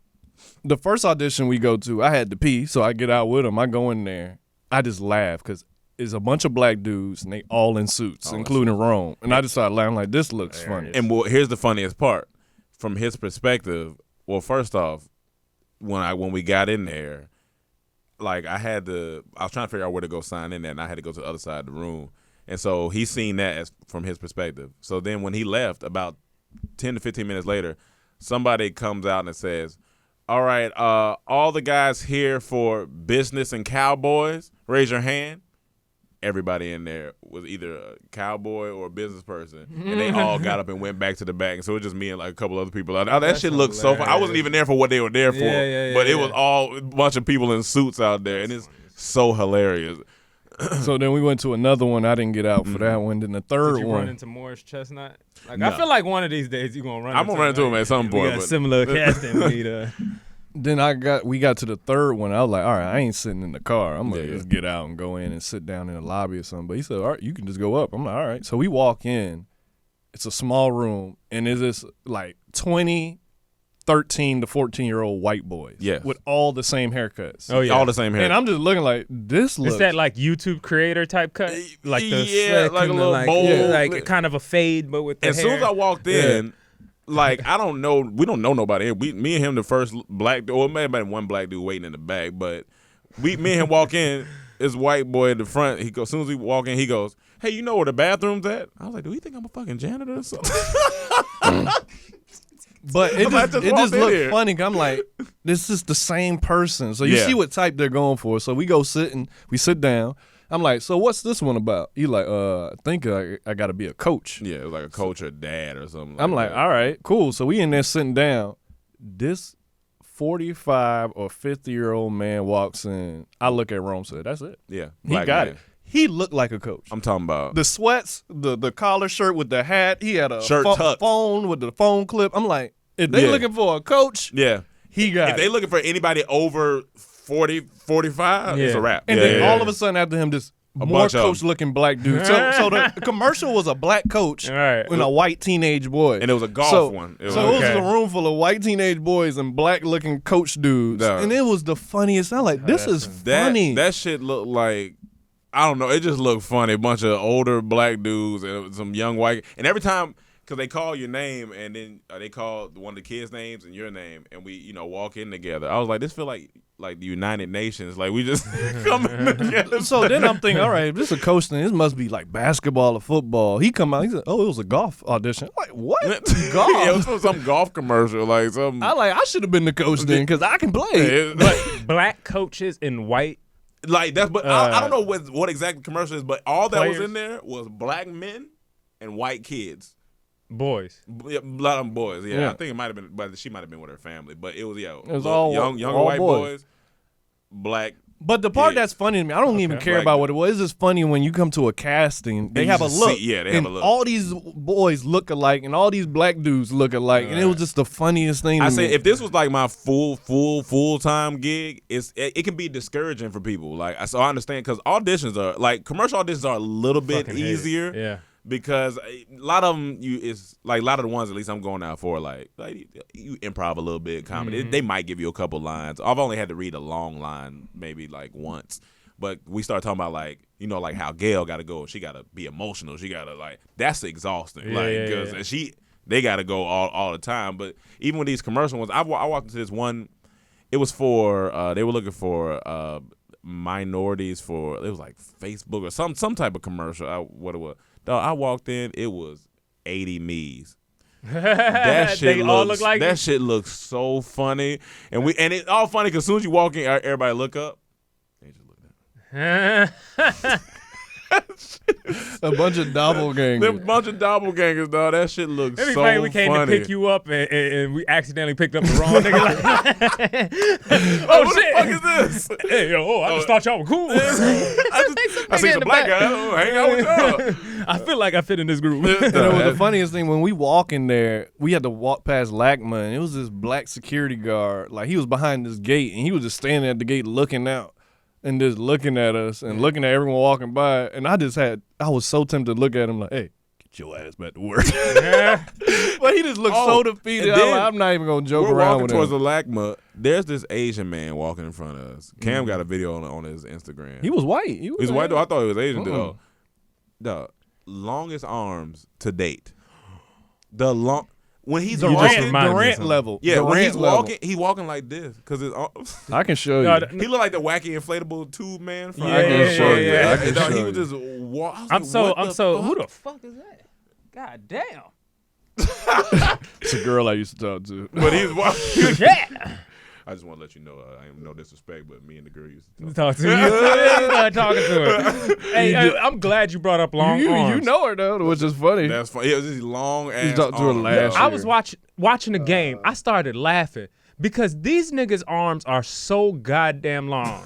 the first audition we go to, I had to pee, so I get out with him. I go in there. I just laugh because it's a bunch of black dudes, and they all in suits, including Rome. And I just started laughing like, this looks funny. And here's the funniest part. From his perspective, well, first off, when we got in there, like I was trying to figure out where to go sign in there, and I had to go to the other side of the room. And so he's seen that as from his perspective. So then when he left, about 10 to 15 minutes later, somebody comes out and says, all right, all the guys here for business and cowboys, raise your hand. Everybody in there was either a cowboy or a business person, and they all got up and went back to the back. And so it was just me and like a couple other people. That shit looked so fun. I wasn't even there for what they were there for, but it was all a bunch of people in suits out there, and it's so hilarious. So then we went to another one. I didn't get out for that one. Then the third Did you one. run into Morris Chestnut? Like No. I feel like one of these days you're gonna run. I'm gonna run into him at some point. We got but- similar casting. Then we got to the third one. I was like, all right, I ain't sitting in the car. I'm gonna just get out and go in and sit down in the lobby or something. But he said, all right, you can just go up. I'm like, all right. So we walk in. It's a small room, and it's this like 20, 13 to 14-year-old white boys. Yes. With all the same haircuts. Oh yeah, all the same hair. And I'm just looking like, this looks. It's that like YouTube creator type cut, like the slick like a and the, little like, bowl. like kind of a fade, but with the As hair. soon as I walked in, like I don't know, we don't know nobody here. Me and him, the first black dude, or maybe one black dude waiting in the back, but me and him walk in. This white boy at the front, he goes. As soon as we walk in, he goes, "Hey, you know where the bathroom's at?" I was like, "Do you think I'm a fucking janitor or something?" But it I just walked in looked here. funny. I'm like, this is the same person. So you Yeah. see what type they're going for. So we sit down. I'm like, so what's this one about? He like, I think I got to be a coach. Yeah, it was like a coach or dad or something. I'm like, that. all right, cool. So we in there sitting down. This 45 or 50-year-old man walks in. I look at Rome, said, that's it. Yeah, He black got man. it. He looked like a coach. I'm talking about The sweats, the collar shirt with the hat. He had a Shirt tucked. phone with the phone clip. I'm like, if they Yeah. looking for a coach, yeah. he got If it. they looking for anybody over 40, 45, it's a wrap. And Yeah, then yeah, all yeah. of a sudden after him, just more bunch of 'em. coach-looking black dudes. So the commercial was a black coach Right. and a white teenage boy. And it was a golf one. It was- So it Okay. was a room full of white teenage boys and black-looking coach dudes. No. And it was the funniest. I'm like, this is funny. That shit looked like, I don't know, it just looked funny. A bunch of older black dudes and some young white. And every time, because they call your name and then they call one of the kids' names and your name, and we, walk in together. I was like, this feel like the United Nations. Like, we just coming together. So then I'm thinking, all right, if this is a coach thing, this must be like basketball or football. He come out, he said, oh, it was a golf audition. I'm like, what? Golf? Yeah, it was some golf commercial. Like, some. I should have been the coach then because I can play. Black coaches in white. Like that's, but I don't know what exact commercial is, but all that was players. in there was black men and white kids. Boys. Yeah, a lot of them boys. Yeah, Yeah. I think it might have been, but she might have been with her family. But it was It was all younger all white boys. boys, black. But the part Yeah. that's funny to me, I don't even care Black about dude. what it was. It's just funny when you come to a casting, they you have a just look. see- yeah, they have and a look. all these boys look alike, and all these black dudes look alike, and it was just the funniest thing. I to say me. if this was like my full time gig, it can be discouraging for people. Like so I understand because auditions are like commercial auditions are a little bit Fucking hate it. easier. Yeah. Because a lot of them, it's like a lot of the ones at least I'm going out for, like you improv a little bit, comedy. They might give you a couple lines. I've only had to read a long line maybe like once, but we start talking about like like how Gail got to go. She got to be emotional. She got to like that's exhausting. Yeah, like yeah, because yeah. they got to go all the time. But even with these commercial ones, I walked into this one. It was for they were looking for minorities for it was like Facebook or some type of commercial. What it was. Dog, I walked in, it was 80 me's. That shit They looks, all look like that it? shit looks so funny, and it's all funny because as soon as you walk in, everybody look up. They just look down. A bunch of doppelgangers. Them bunch of doppelgangers, dog. That shit looks Every so time we came funny. to pick you up and we accidentally picked up the wrong nigga. Like, Oh, oh what shit! the fuck is this? Hey, yo, I just thought y'all were cool. I see some black guy. Oh, hang out with y'all. I feel like I fit in this group. And it was the funniest thing when we walk in there, we had to walk past LACMA, and it was this black security guard. Like, he was behind this gate, and he was just standing at the gate looking out and just looking at us and looking at everyone walking by. And I was so tempted to look at him like, hey, get your ass back to work. But he just looked so defeated. and then I'm not even going to joke We're around walking with towards him. the LACMA. There's this Asian man walking in front of us. Cam got a video on his Instagram. He was white. He He's white though. I thought he was Asian Uh-uh. though. The longest arms to date. When he's You just walking, reminded me of Durant something. level. yeah, when he's Durant level. walking, he walking like this because his arms. I can show you. No, He looked like the wacky inflatable tube man. From Yeah, yeah, show you. yeah. I can Dog, show he was you. just walk. I'm so. Who the fuck is that? God damn. It's a girl I used to talk to. But he's walking. Yeah. I just want to let you know, I am no disrespect, but me and the girl used to talk. Talk to you. Not talking to her. Hey, I'm glad you brought up long You arms. know her though, which is funny. That's funny. It was these long ass. talked to her arms. last I year. was watching the game. I started laughing because these niggas' arms are so goddamn long.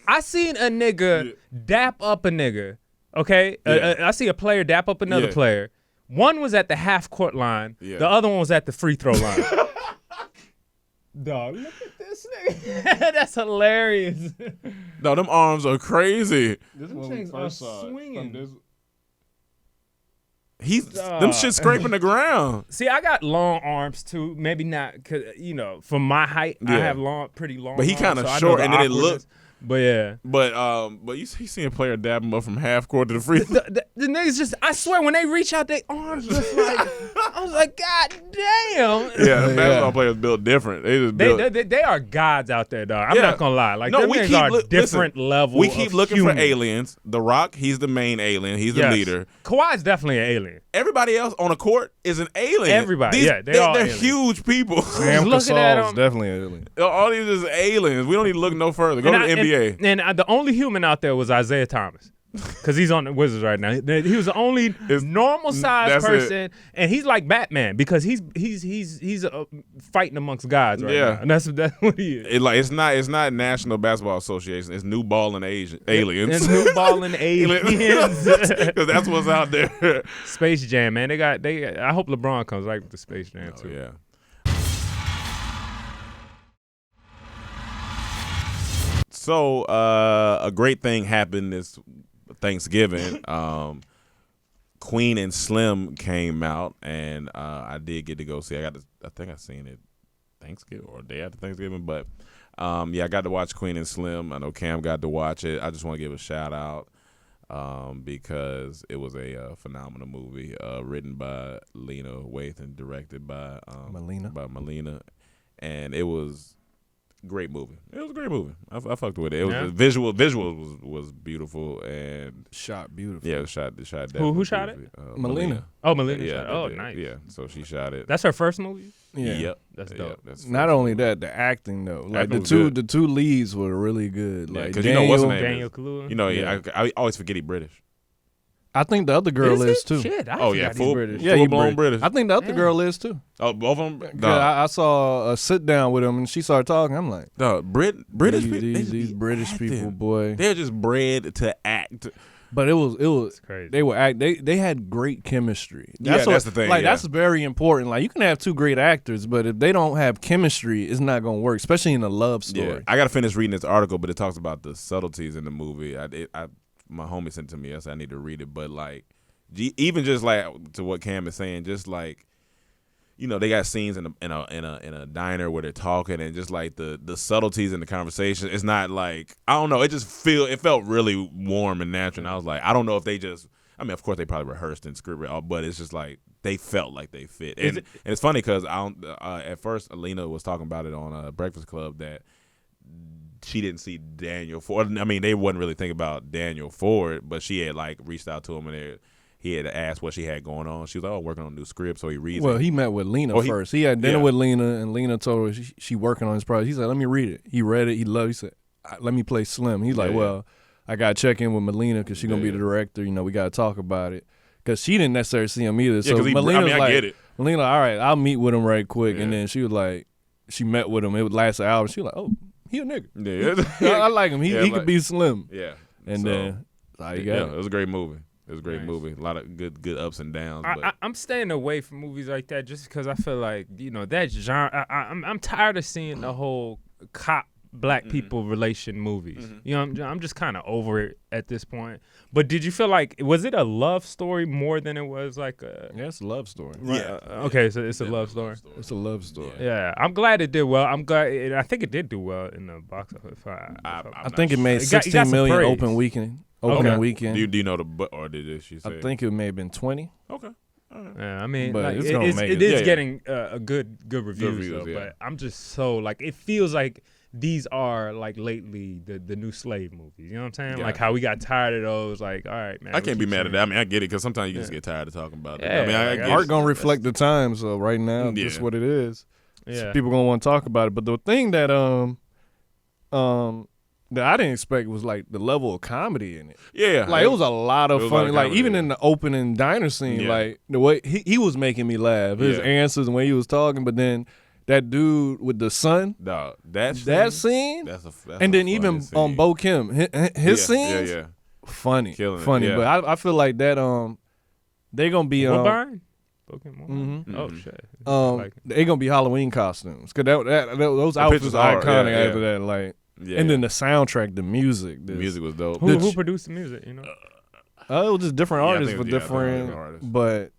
I seen a nigga dap up a nigga. Okay, Yeah. I see a player dap up another Yeah. player. One was at the half court line. Yeah. The other one was at the free throw line. Dog, look at this nigga. That's hilarious. No, them arms are crazy. This Them things are swinging. He's them shit scraping the ground. See, I got long arms too. Maybe not, cause for my height, I Yeah. have pretty long. But he arms, kinda so I know short, the and then it awkwardness. looked- But yeah, But you see a player dab him up from half court to the free. the niggas just. I swear, when they reach out, their arms just like. I was like, God damn. Yeah, the basketball players built different. They just built. They are gods out there, dog. I'm Yeah. not gonna lie. Like No, them we niggas keep are look- different listen, level. We keep of looking human. for aliens. The Rock, he's the main alien. He's the Yes. leader. Kawhi's definitely an alien. Everybody else on the court is an alien. Everybody, yeah, they're all aliens. huge people. Sam looking at Gasol's him. definitely an alien. All these is aliens. We don't need to look no further. Go to the NBA. And the only human out there was Isaiah Thomas. Because he's on the Wizards right now. He was the only normal sized that's person, and he's like Batman because he's fighting amongst gods right Yeah. now. And that's what he is. It's not National Basketball Association. It's New Ball and Aliens. And new balling aliens. Because that's what's out there. Space Jam, man. They got. I hope LeBron comes right with the Space Jam Oh, too. yeah. So a great thing happened this Thanksgiving. Queen and Slim came out, and I did get to go see. I think I seen it Thanksgiving or day after Thanksgiving, but I got to watch Queen and Slim. I know Cam got to watch it. I just want to give a shout out because it was a phenomenal movie written by Lena Waithe and directed by Melina, and it was. Great movie. It was a great movie. I fucked with it. It was visual was beautiful and Shot beautiful. yeah, it was shot Who shot it? Melina. Oh, Melina Yeah, shot it. Oh, they did. nice. Yeah, so she shot it. That's her first movie. Yeah. Yep. That's Yeah, dope. that's Not only that, the acting though. Like Acting the was two good. the two leads were really good. Yeah, Like 'cause you know what's her name Daniel is. Kaluuya. You know, Yeah. I always forget he British. I think the other girl is too. Shit, I Oh, yeah, forgot he's full- British. Yeah, he Full-blown British. I think the other Damn. girl is too. Oh, both of them. 'Cause Dog, I saw a sit down with him and she started talking. I'm like, British people. they just these be British acting. people, boy. They're just bred to act. But it was crazy. They were they had great chemistry. Yeah, that's the thing, Like yeah. that's very important. Like you can have two great actors, but if they don't have chemistry, it's not gonna work. Especially in a love story. Yeah, I gotta finish reading this article, but it talks about the subtleties in the movie. My homie sent it to me. I said I need to read it, but like, even just like to what Cam is saying, just like, you know, they got scenes in a diner where they're talking, and just like the subtleties in the conversation. It's not like, I don't know. It felt really warm and natural. And I was like, I don't know if they just. I mean, of course they probably rehearsed and scripted, but it's just like they felt like they fit. And it's funny because at first Alina was talking about it on Breakfast Club that she didn't see Daniel Ford. I mean, they wasn't really thinking about Daniel Ford, but she had like reached out to him he had asked what she had going on. She was like, "Oh, working on a new script," so he reads Well, it. he met with Lena first. He had dinner with Lena, and Lena told her she working on his project. He said, "Let me read it." He read it. He loved it. He said, "Let me play Slim." He's like, "Well, I got to check in with Melina because she's going to be the director. You know, we got to talk about it." Because she didn't necessarily see him either. So Melina's I get it. Melina, all right, I'll meet with him right quick. And then she was like, she met with him. It would last an hour. She was like, "Oh, he a nigga." Yeah. I like him. He could be Slim. Yeah. And then you got it. It was a great movie. It was a great movie. A lot of good ups and downs. I'm staying away from movies like that just because I feel like, you know, that genre. I'm tired of seeing the whole cop black people relation movies. You know, I'm just kind of over it at this point. But did you feel like, was it a love story more than it was like a... Yeah, it's a love story. Right? Okay, so it's a love story. It's a love story. Yeah, I'm glad it did well. I think it did do well in the box office. I think it made got 16 some million praise. opening weekend. Do you know or did she say? I think it may have been 20. Okay. Yeah, I mean, But like, it's gonna make it it. is getting a good reviews though. yeah. But I'm just so like, it feels like these are like lately the new slave movies. You know what I'm saying? Yeah. Like how we got tired of those. Like, all right, man. I can't be mad at that. I mean, I get it because sometimes you just get tired of talking about it. Yeah, I mean, I like, get Art it. gonna reflect the times. So right now, this is what it is. Yeah. So people gonna want to talk about it. But the thing that that I didn't expect was like the level of comedy in it. Yeah. Like it was a lot of It was a lot funny. of Like comedy, even yeah. in the opening diner scene, like the way he was making me laugh. His Yeah. answers and the way he was talking. But then that dude with the son, Dog, that scene, that's and then a even funny scene. Bo Kim, his scenes, Yeah. funny, Killing it, funny. yeah. But I feel like that they gonna be Woodbine? Mhm. Oh shit. they gonna be Halloween costumes because those outfits pictures are are, iconic yeah, after that. Like, Yeah. and then the soundtrack, the music, The music was dope. Who produced the music? You know. it was just different Yeah, I artists think for it was- different. artists. But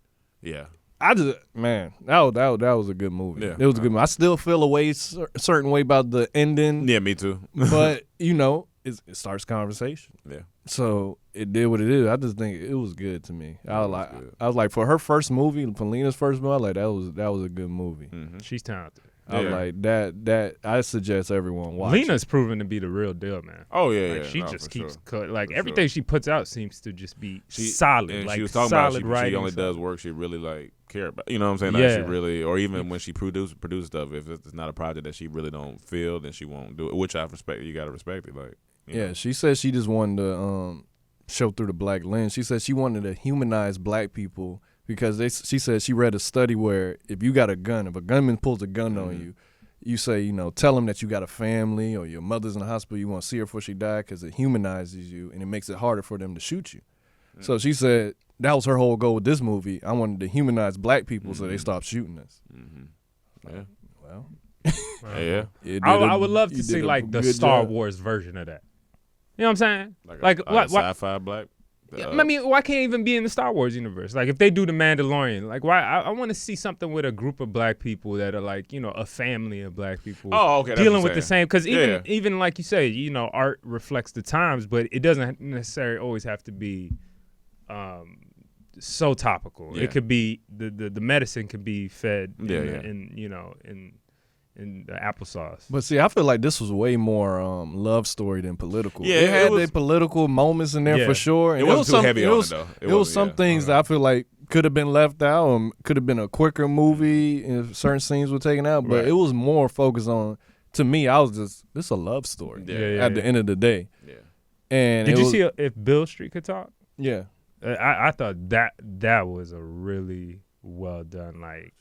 Yeah. I just that was a good movie. Yeah. It was a good movie. I still feel a certain way about the ending. Yeah, me too. But you know, it starts conversation. Yeah. So it did what it did. I just think it was good to me. I good. was like, for her first movie, for Lena's first movie, I was like that was a good movie. She's talented. I was like that. I suggest everyone watch. Lena's proven to be the real deal, man. Oh yeah, Like yeah. she No, just for keeps sure. like For everything sure. she puts out seems to just be solid. And like she was talking solid about writing. she only does work she really like care about. You know what I'm saying? Like Yeah. she really, or even when she produce stuff, if it's not a project that she really don't feel, then she won't do it. Which I respect. You gotta respect it. Like you know. She said she just wanted to show through the black lens. She said she wanted to humanize black people because she said she read a study where if you got a gun, if a gunman pulls a gun on you, you say, you know, tell him that you got a family or your mother's in the hospital, you want to see her before she died because it humanizes you and it makes it harder for them to shoot you. So she said that was her whole goal with this movie. I wanted to humanize black people so they stop shooting us. Yeah. Well, Yeah. I would love to see like the Star Wars version of that. You know what I'm saying? Like a what? sci-fi black. I mean, why can't it even be in the Star Wars universe? Like, if they do the Mandalorian, like, why? I want to see something with a group of black people that are like, you know, a family of black people. Oh, okay. That's Dealing what with I'm the same, because Yeah. even like you say, you know, art reflects the times, but it doesn't necessarily always have to be so topical. Yeah. It could be the medicine can be fed Yeah, in you know in the applesauce. But see, I feel like this was way more love story than political. Yeah, it had it was- their political moments in there Yeah. for sure. And It wasn't too some- heavy it on was, it, though. It was some things that I feel like could have been left out or could have been a quicker movie if certain scenes were taken out. But Right. it was more focused on, to me, I was just, this is a love story Yeah. at the end of the day. Yeah. And Did it you was- see if Bill Street could talk? Yeah. I thought that was a really well done, like.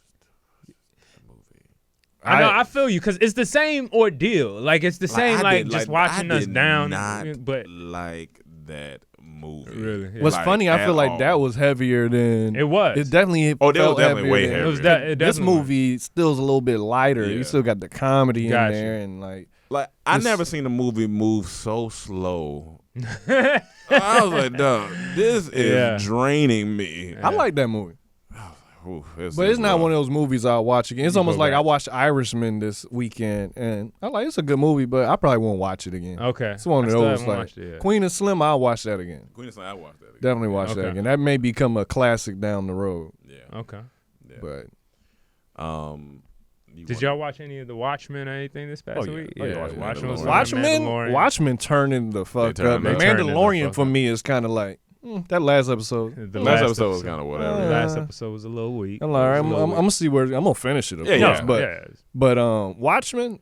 I know, I feel you, because it's the same ordeal. Like, it's the same, just watching us down. But like that movie. Really, yeah. What's Like, funny, I at feel like all. that was heavier than It was. It definitely. Oh, that was felt definitely way than- heavier. It was It that. This movie still is a little bit lighter. Yeah. You still got the comedy Gotcha. in there, and like Like I This- never seen a movie move so slow. I was like, dog, this is Yeah. draining me. I like that movie. Ooh, But it's not one of those movies I'll watch again. It's You almost go like back. I watched Irishman this weekend, and I'm like, it's a good movie, but I probably won't watch it again. Okay. It's one I of still those haven't like watched it yet. Queen of Slim. I'll watch that again. Queen of Slim, I watched that again. Definitely watch that Okay. again. That may become a classic down the road. Yeah. Okay. But Did y'all watch any of the Watchmen or anything this past Oh, yeah. week? Oh, yeah, Watchmen was Mandalorian. Watchmen, Mandalorian. Watchmen turning the fuck turned up. the The fuck Mandalorian up. for me is kind of like That last episode. The Last episode was kind of whatever. The last episode was a little weak. I'm all right. I'm gonna see where I'm gonna finish it. Of course, but Watchmen,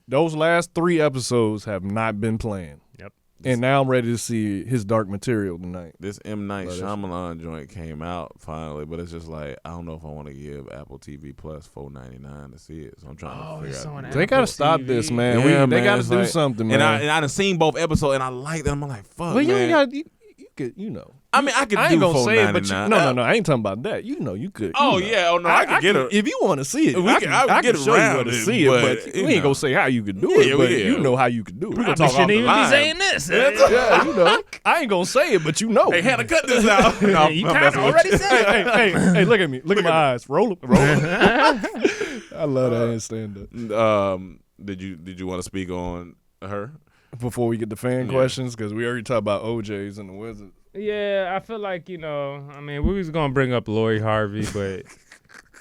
those last 3 episodes have not been playing. Yep. And now I'm ready to see his Dark Material tonight. This M. Night Shyamalan joint came out finally, but it's just like I don't know if I want to give Apple TV Plus $4.99 to see it. So I'm trying to figure out. They gotta stop this, man. Yeah, They gotta it's do like- something, man. And I done seen both episodes, and I like them. I'm like, fuck, well, you man. ain't got you could, you know. I mean, I could I do ain't gonna say it, but $4.99. no. I ain't talking about that. You know, you could. Oh you know. yeah, I could get it. If you want to see it, I can can show you around where to it, see it, but you we ain't know. gonna say how you could do Yeah, it. But yeah. you know how you could do it. We gonna talk off the line. this. Yeah, you know. I ain't gonna say it, but you know. Hey, Hannah, cut this out. No, You I'm kind of messing with already you. said it. Hey, look at me. Look at my eyes. Roll them. I love that in stand up. Did you want to speak on her? Before we get the fan questions, because we already talked about OJs and the Wizards. Yeah, I feel like, I mean, we was going to bring up Lori Harvey, but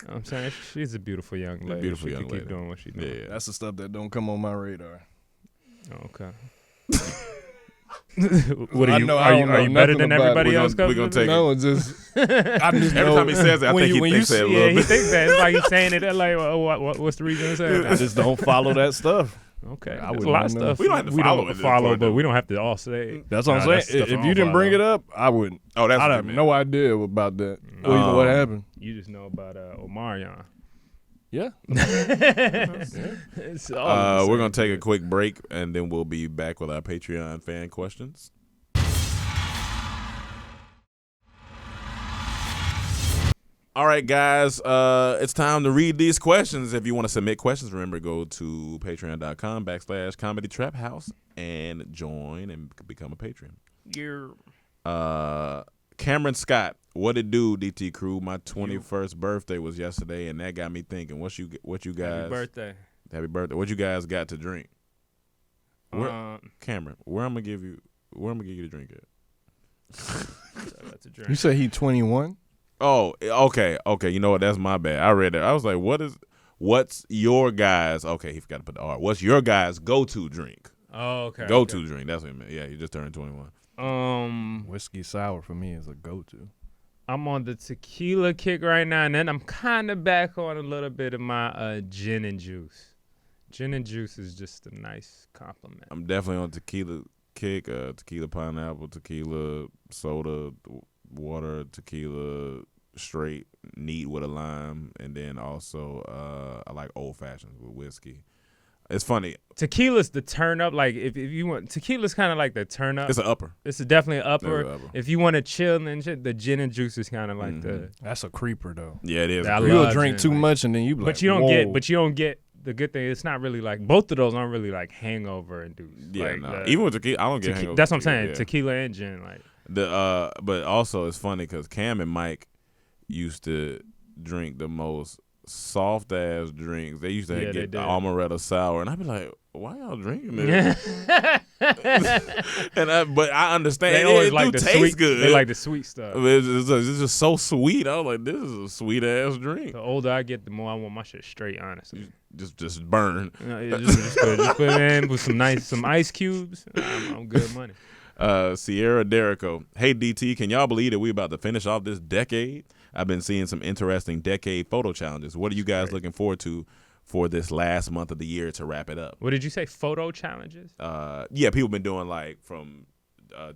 I'm saying she's a beautiful young lady. Beautiful she young can lady. keep doing what she's doing. Yeah. That's the stuff that don't come on my radar. Okay. What I are you? know- Are I you, don't are know you better nothing than about it. everybody We're else? gonna- we're gonna take No, it's just I just Every know time he says it, I think he thinks that a Yeah, little he bit. thinks that. It's like he's saying it like, what's the reason to say I that? just don't follow that stuff. Okay. I There's wouldn't a lot of know. stuff We don't have to follow it, but though. we don't have to all say it. That's what I'm that's saying. stuff I If don't you didn't bring follow. it up, I wouldn't. Oh, that's I'd what have you no idea about that. Or even what happened. You just know about Omarion. Yeah. It's all We're gonna take a quick break, and then we'll be back with our Patreon fan questions. All right, guys, it's time to read these questions. If you want to submit questions, remember, go to patreon.com/comedytraphouse and join and become a patron. Cameron Scott, what it do, DT crew? My 21st birthday was yesterday, and that got me thinking. What you guys? Happy birthday. Happy birthday. What you guys got to drink? Cameron, where I'm gonna give you the drink at? That's a drink. You said he 21? Oh, okay. You know what? That's my bad. I read that. I was like, what's your guys? Okay, he forgot to put the R. What's your guys' go-to drink? Oh, okay. Go-to drink. That's what he meant. Yeah, you just turned 21. Whiskey sour for me is a go-to. I'm on the tequila kick right now, and then I'm kind of back on a little bit of my gin and juice. Gin and juice is just a nice compliment. I'm definitely on tequila kick, tequila pineapple, tequila soda, water, tequila straight, neat with a lime, and then also I like old fashions with whiskey. It's funny. Tequila's the turn up. Like if you want, tequila's kind of like the turn up. It's an upper. It's definitely an upper. It's an upper. If you want to chill and shit, the gin and juice is kind of like the. That's a creeper, though. Yeah, it is. I Great. You'll love drink gin, too like- much and then you be like, But you don't whoa. get the good thing. It's not really like both of those aren't really like hangover induced. Yeah, like, no. Even with tequila, I don't get hangover. That's what I'm saying. Yeah. Tequila and gin, like. But also it's funny because Cam and Mike used to drink the most soft ass drinks. They used to Yeah, they get the did. amaretto sour, and I'd be like, "Why y'all drinking this?" But I understand. They It always do like the taste sweet. good. They like the sweet stuff. It's just so sweet. I was like, "This is a sweet ass drink." The older I get, the more I want my shit straight. Honestly, Just burn. just put it in with some ice cubes. I'm good money. Sierra Derrico. Hey, DT, can y'all believe that we about to finish off this decade? I've been seeing some interesting decade photo challenges. What are you guys looking forward to for this last month of the year to wrap it up? What did you say? Photo challenges? Yeah, people been doing like from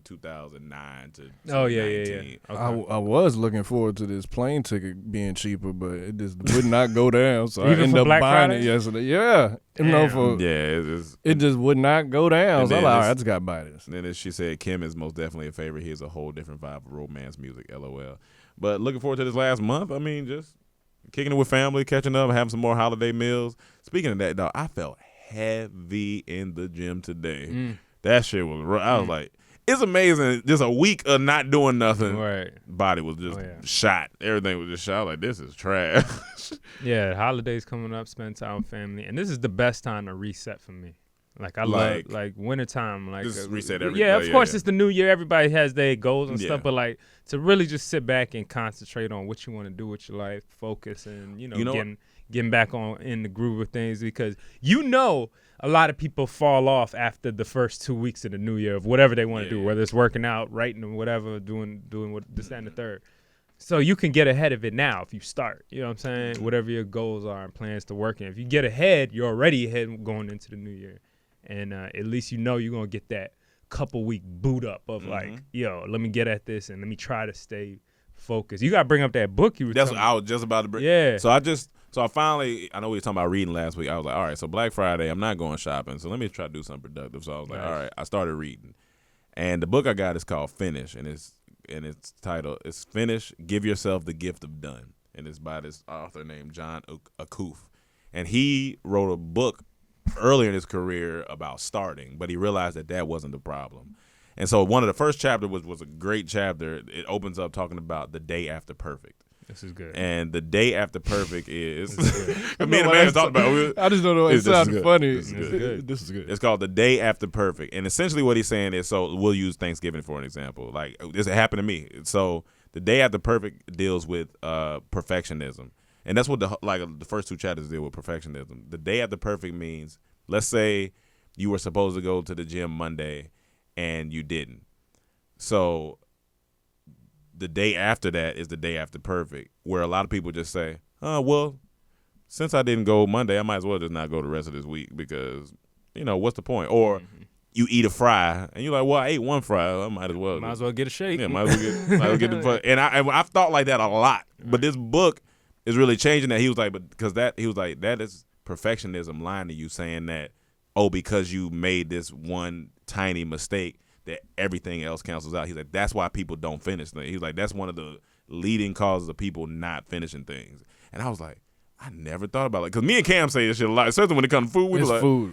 2009 to 2019. Oh yeah. Okay. I was looking forward to this plane ticket being cheaper, but it just would not go down. So I Even ended for up Black buying Friday? it yesterday. Yeah. You know, Damn. Yeah, it just would not go down. And So I'm then like, all it's- right, I just got to buy this. And then as she said, Kim is most definitely a favorite. He has a whole different vibe of romance music, LOL. But looking forward to this last month. I mean, just kicking it with family, catching up, having some more holiday meals. Speaking of that, dog, I felt heavy in the gym today. That shit was rough. I was like, it's amazing. Just a week of not doing nothing. Right. Body was just shot. Everything was just shot. I was like, this is trash. Yeah. Holidays coming up. Spend time with family, and this is the best time to reset for me. Like I Like- love like wintertime. Like Just reset everything. Yeah, of Yeah, course yeah. it's the new year. Everybody has their goals and Yeah. stuff, but like to really just sit back and concentrate on what you want to do with your life, focus, and You know getting back on in the groove of things, because you know a lot of people fall off after the first 2 weeks of the new year of whatever they want to do, whether it's working out, writing, or whatever, doing what this, that, and the third. So you can get ahead of it now if you start. You know what I'm saying? Whatever your goals are and plans to work in. If you get ahead, you're already ahead going into the new year. And at least you know you're going to get that couple week boot up of like, yo, let me get at this and let me try to stay focused. You got to bring up that book you were That's talking what I was just about to bring. Yeah. So I finally, I know we were talking about reading last week. I was like, all right, so Black Friday, I'm not going shopping. So let me try to do something productive. So I was like, all right, I started reading. And the book I got is called Finish. And its title is Finish, Give Yourself the Gift of Done. And it's by this author named John Acuff. And he wrote a book earlier in his career about starting, but he realized that wasn't the problem. And so one of the first chapters was a great chapter. It opens up talking about the day after perfect. This is good. And the day after perfect is I me and the man talked about it. I just don't know. It sounded funny. This is good. This is good. It's called the day after perfect. And essentially what he's saying is, so we'll use Thanksgiving for an example. Like this happened to me. So the day after perfect deals with perfectionism. And that's what the first two chapters deal with, perfectionism. The day after perfect means, let's say you were supposed to go to the gym Monday and you didn't. So the day after that is the day after perfect, where a lot of people just say, oh, well, since I didn't go Monday, I might as well just not go the rest of this week because, what's the point? Or you eat a fry and you're like, well, I ate one fry. I might as well. Might as well get a shake. Yeah, might as well get the. And I've thought like that a lot. But this book is really changing that. He was like, that is perfectionism lying to you, saying that, because you made this one tiny mistake, that everything else cancels out. He's like, that's why people don't finish things. He's like, that's one of the leading causes of people not finishing things. And I was like, I never thought about it. Because me and Cam say this shit a lot, especially when it comes to food.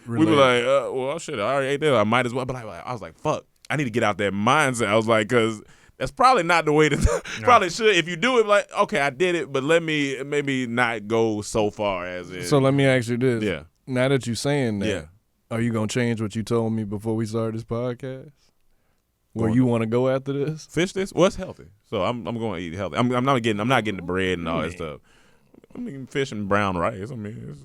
We be like, well, shit, I already ate that. I might as well. But I was like, fuck, I need to get out that mindset. I was like, because that's probably not the way to probably should. If you do it, like, okay, I did it, but let me maybe not go so far as it. So let me ask you this. Yeah. Now that you're saying that, are you going to change what you told me before we started this podcast? Where you want to go after this? Fish this? Well, it's healthy. So I'm going to eat healthy. I'm not getting the bread and all that stuff. I'm eating fish and brown rice. I mean,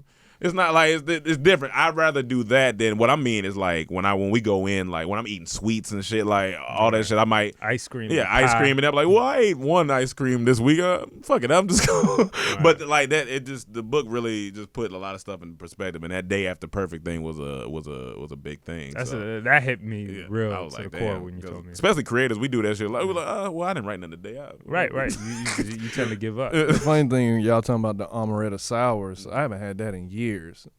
it's not like it's different. I'd rather do that than what I mean is like when we go in, like when I'm eating sweets and shit, like all that shit, I might ice cream. Yeah, ice cream, and I'm like, well, I ate one ice cream this week. Fuck it, I'm just going. Right. But like that, the book really just put a lot of stuff in perspective, and that day after perfect thing was a big thing. That hit me real to the core when you told me. Especially creators, we do that shit. Like we're like, well, I didn't write nothing today. Right. You tend to give up. The funny thing, y'all talking about the amaretto sours. I haven't had that in years.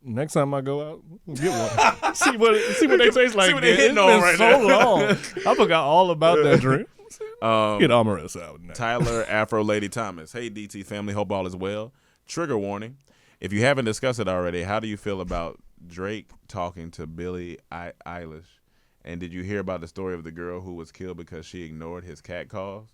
Next time I go out, we'll get one. see what they taste like. See what they hitting it's on been right so now. long. I forgot all about that drink. Get amaretto sour now. Tyler Afro Lady Thomas. Hey, DT family. Hope all is well. Trigger warning. If you haven't discussed it already, how do you feel about Drake talking to Billie Eilish? And did you hear about the story of the girl who was killed because she ignored his cat calls?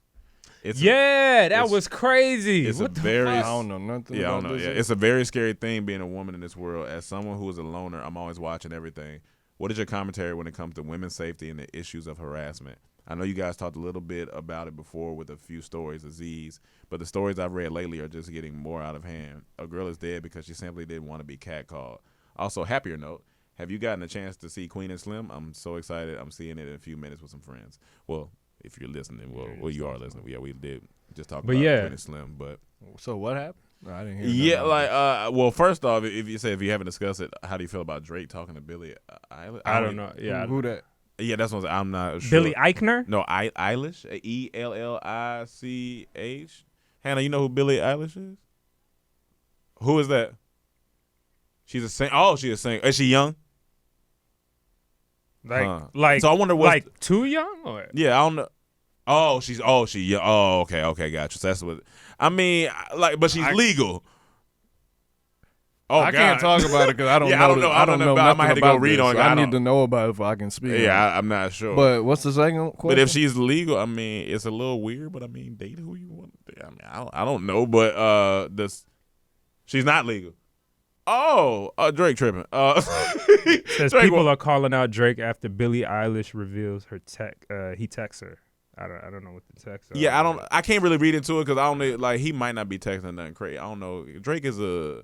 That was crazy. It's what a very. I don't know nothing. Yeah, I about don't know. this. Yeah, it's a very scary thing being a woman in this world. As someone who is a loner, I'm always watching everything. What is your commentary when it comes to women's safety and the issues of harassment? I know you guys talked a little bit about it before with a few stories, Aziz, but the stories I've read lately are just getting more out of hand. A girl is dead because she simply didn't want to be catcalled. Also, happier note, have you gotten a chance to see Queen and Slim? I'm so excited. I'm seeing it in a few minutes with some friends. Well, if you're listening, well, you are listening. Yeah, we did just talk about Queen and Slim, but so what happened? No, I didn't hear. Yeah, like, well, first off, if you haven't discussed it, how do you feel about Drake talking to Billie Eilish? I don't know. Yeah, who that? Yeah, that's what I'm not sure. Billie Eichner? No, Eilish, Ellich. Hannah, you know who Billie Eilish is? Who is that? She's a singer. Oh, she's a singer. Is she young? Like, so I wonder what. Like too young, or yeah, I don't know. She. Yeah. Oh, okay, gotcha. So that's what. I mean, like, but she's legal. Oh, I can't talk about it because I don't know. I don't know. I don't know. I might have to go read on it. I need to know about it if I can speak. Yeah, I'm not sure. But what's the second question? But if she's legal, I mean, it's a little weird. But I mean, date who you want. I mean, I don't know. But she's not legal. Oh, Drake tripping. Says Drake, people are calling out Drake after Billie Eilish reveals her he texts her. I don't know what the text. Yeah, I can't really read into it because I don't know. Like, he might not be texting nothing crazy. I don't know. Drake is a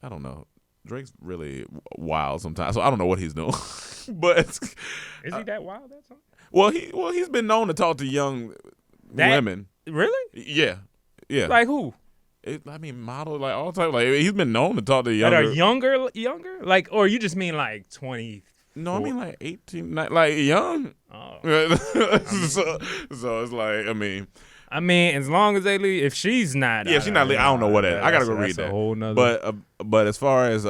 I don't know. Drake's really wild sometimes, so I don't know what he's doing. But Is he that wild? That song? well, he's been known to talk to young women. Really? Yeah. Like who? Model, like all type. Like he's been known to talk to That younger. are younger? Like, or you just mean like 20? No, I mean like 18, like young. Oh. So it's like, I mean, as long as they leave, if she's not, yeah, she's not. I don't know what that. I gotta go read that. A whole nother. But as far as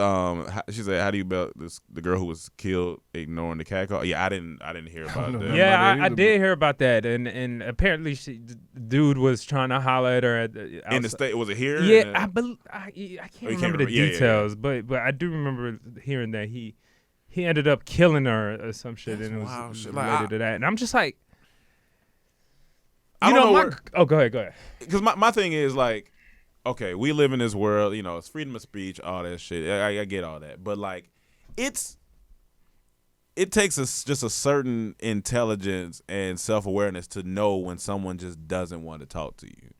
she said, how do you about the girl who was killed ignoring the cat call? Yeah, I didn't hear about that. Yeah, I did hear about that, and apparently the dude was trying to holler at her In the state, was it here? Yeah, I can't remember the Yeah. details, but I do remember hearing that he ended up killing her or some shit, and it was wild shit. related to that. And I'm just like, I don't know. Go ahead. Because my thing is like, okay, we live in this world, it's freedom of speech, all that shit. I get all that, but like, it takes just a certain intelligence and self-awareness to know when someone just doesn't want to talk to you.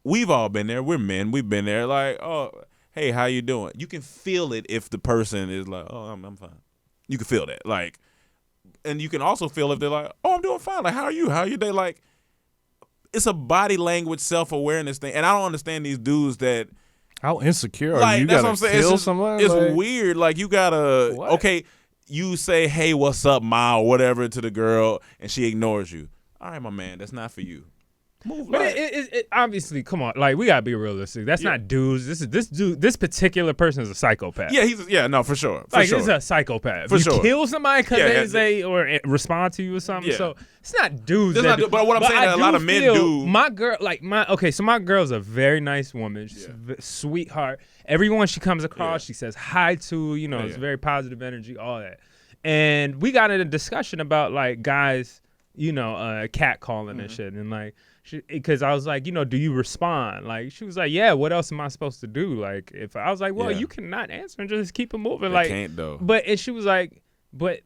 We've all been there. We're men. We've been there. Like, oh, hey, how you doing? You can feel it if the person is like, oh, I'm fine. You can feel that. Like, and you can also feel if they're like, oh, I'm doing fine. Like, how are you? How are your day? Like, it's a body language self-awareness thing, and I don't understand these dudes that. How insecure are like, you? That's gotta what I'm saying. kill It's someone? It's like, weird. Like you gotta okay. You say, "Hey, what's up, Ma?" or whatever to the girl, and she ignores you. All right, my man, that's not for you. Move. But it obviously, come on, like we gotta be realistic. That's not dudes. This particular person is a psychopath. Yeah, no, for sure. This is a psychopath. You kill somebody because they say or respond to you or something. Yeah. So it's not dudes. But what I'm saying is a lot of men do. My girl, so my girl's a very nice woman. She's a sweetheart. Everyone she comes across, she says hi to. It's very positive energy, all that. And we got in a discussion about like guys, cat calling and shit, and like. Because I was like, do you respond? Like, she was like, yeah, what else am I supposed to do? Like, if I was like, well, you cannot answer and just keep it moving. They can't, though. And she was like, but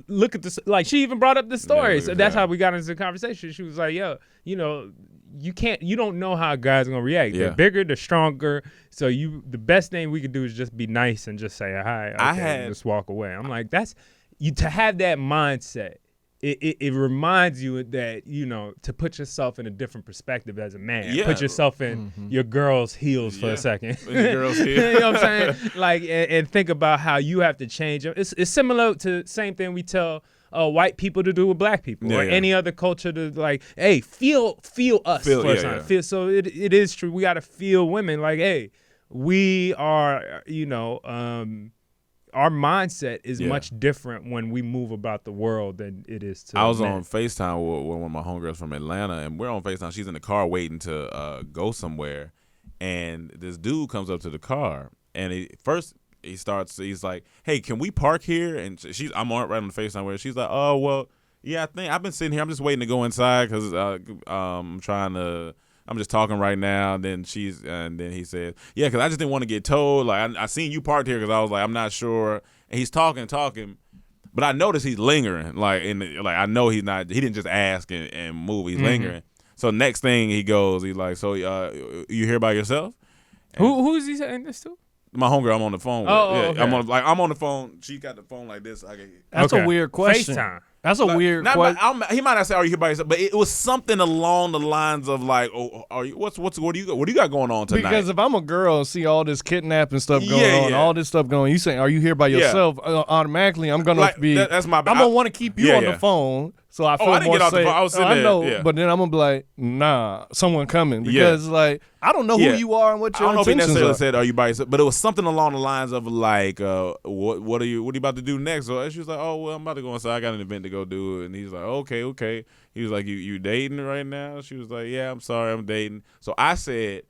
look at this. Like, she even brought up the story. So that's how we got into the conversation. She was like, yo, you don't know how a guy's going to react. Yeah. They're bigger, they're stronger. So the best thing we could do is just be nice and just say hi. Okay, and just walk away. I'm like, to have that mindset. It reminds you that, to put yourself in a different perspective as a man. Yeah. Put yourself in your girl's heels for a second. Your girl's heels. You know what I'm saying? Like, and think about how you have to change. It's similar to the same thing we tell white people to do with black people or any other culture to like, hey, feel us for a time. Feel, so it is true. We got to feel women like, hey, we are, our mindset is much different when we move about the world than it is to I was men. on FaceTime with one of my homegirls from Atlanta, and we're on FaceTime. She's in the car waiting to go somewhere, and this dude comes up to the car, and he's like, hey, can we park here? And I'm right on the FaceTime where she's like, oh, well, yeah, I think I've been sitting here. I'm just waiting to go inside because I'm just talking right now. And then he said, yeah, because I just didn't want to get told. Like, I seen you parked here because I was like, I'm not sure. And he's talking, but I noticed he's lingering. Like, I know he didn't just ask and move. He's lingering. So next thing he's like, so you here by yourself? Who is he saying this to? My homegirl I'm on the phone with. Okay. I'm on the phone. She got the phone like this. That's a weird question. FaceTime. That's a weird question. He might not say, "Are you here by yourself?" But it was something along the lines of like, "Oh, are you? What do you got going on tonight?" Because if I'm a girl and see all this kidnapping stuff going on, all this stuff going, you saying, "Are you here by yourself?" Automatically, I'm gonna be. That's my. I'm gonna want to keep you on the phone, so I feel I didn't more get off the safe. phone. I was sitting I know, there. but then I'm gonna be like, "Nah, someone coming," because like I don't know who you are and what your I don't know if he intentions necessarily are. said, "Are you by yourself?" But it was something along the lines of like, "What are you about to do next?" So she was like, "Oh, well, I'm about to go inside. I got an event to go do." And he's like, "Okay." He was like, "You dating right now?" She was like, "Yeah, I'm sorry, I'm dating." So I said,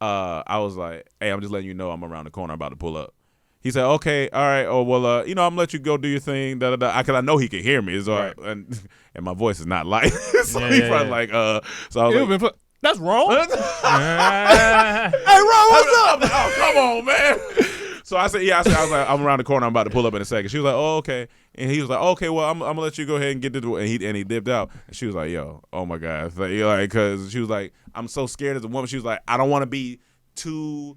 I was like, "Hey, I'm just letting you know I'm around the corner. I'm about to pull up." He said, "Okay, all right. Oh, well, I'm gonna let you go do your thing." Because I know he can hear me. So right. and my voice is not light. So he probably like, so I was like, that's wrong. Hey, Ron, what's up? Oh, come on, man. So I said, I was like, I'm around the corner. I'm about to pull up in a second. She was like, oh, okay. And he was like, okay, well, I'm gonna let you go ahead and get this. And he dipped out. And she was like, yo, oh my God, because she was like, I'm so scared as a woman. She was like, I don't want to be too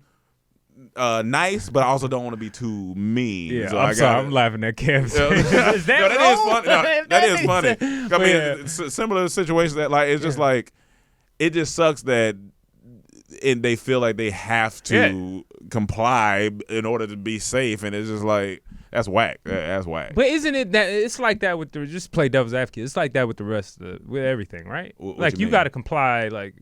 nice, but I also don't want to be too mean. Yeah, so I'm sorry. I'm laughing at Kev's. Is that no, that is funny. No, that is funny. I mean, Yeah. it's similar situations that like it's just like it just sucks that and they feel like they have to comply in order to be safe, and it's just like that's whack. That's whack. But isn't it that it's like that with the just play devil's advocate? It's like that with the rest of with everything, right? What like you you got to comply. Like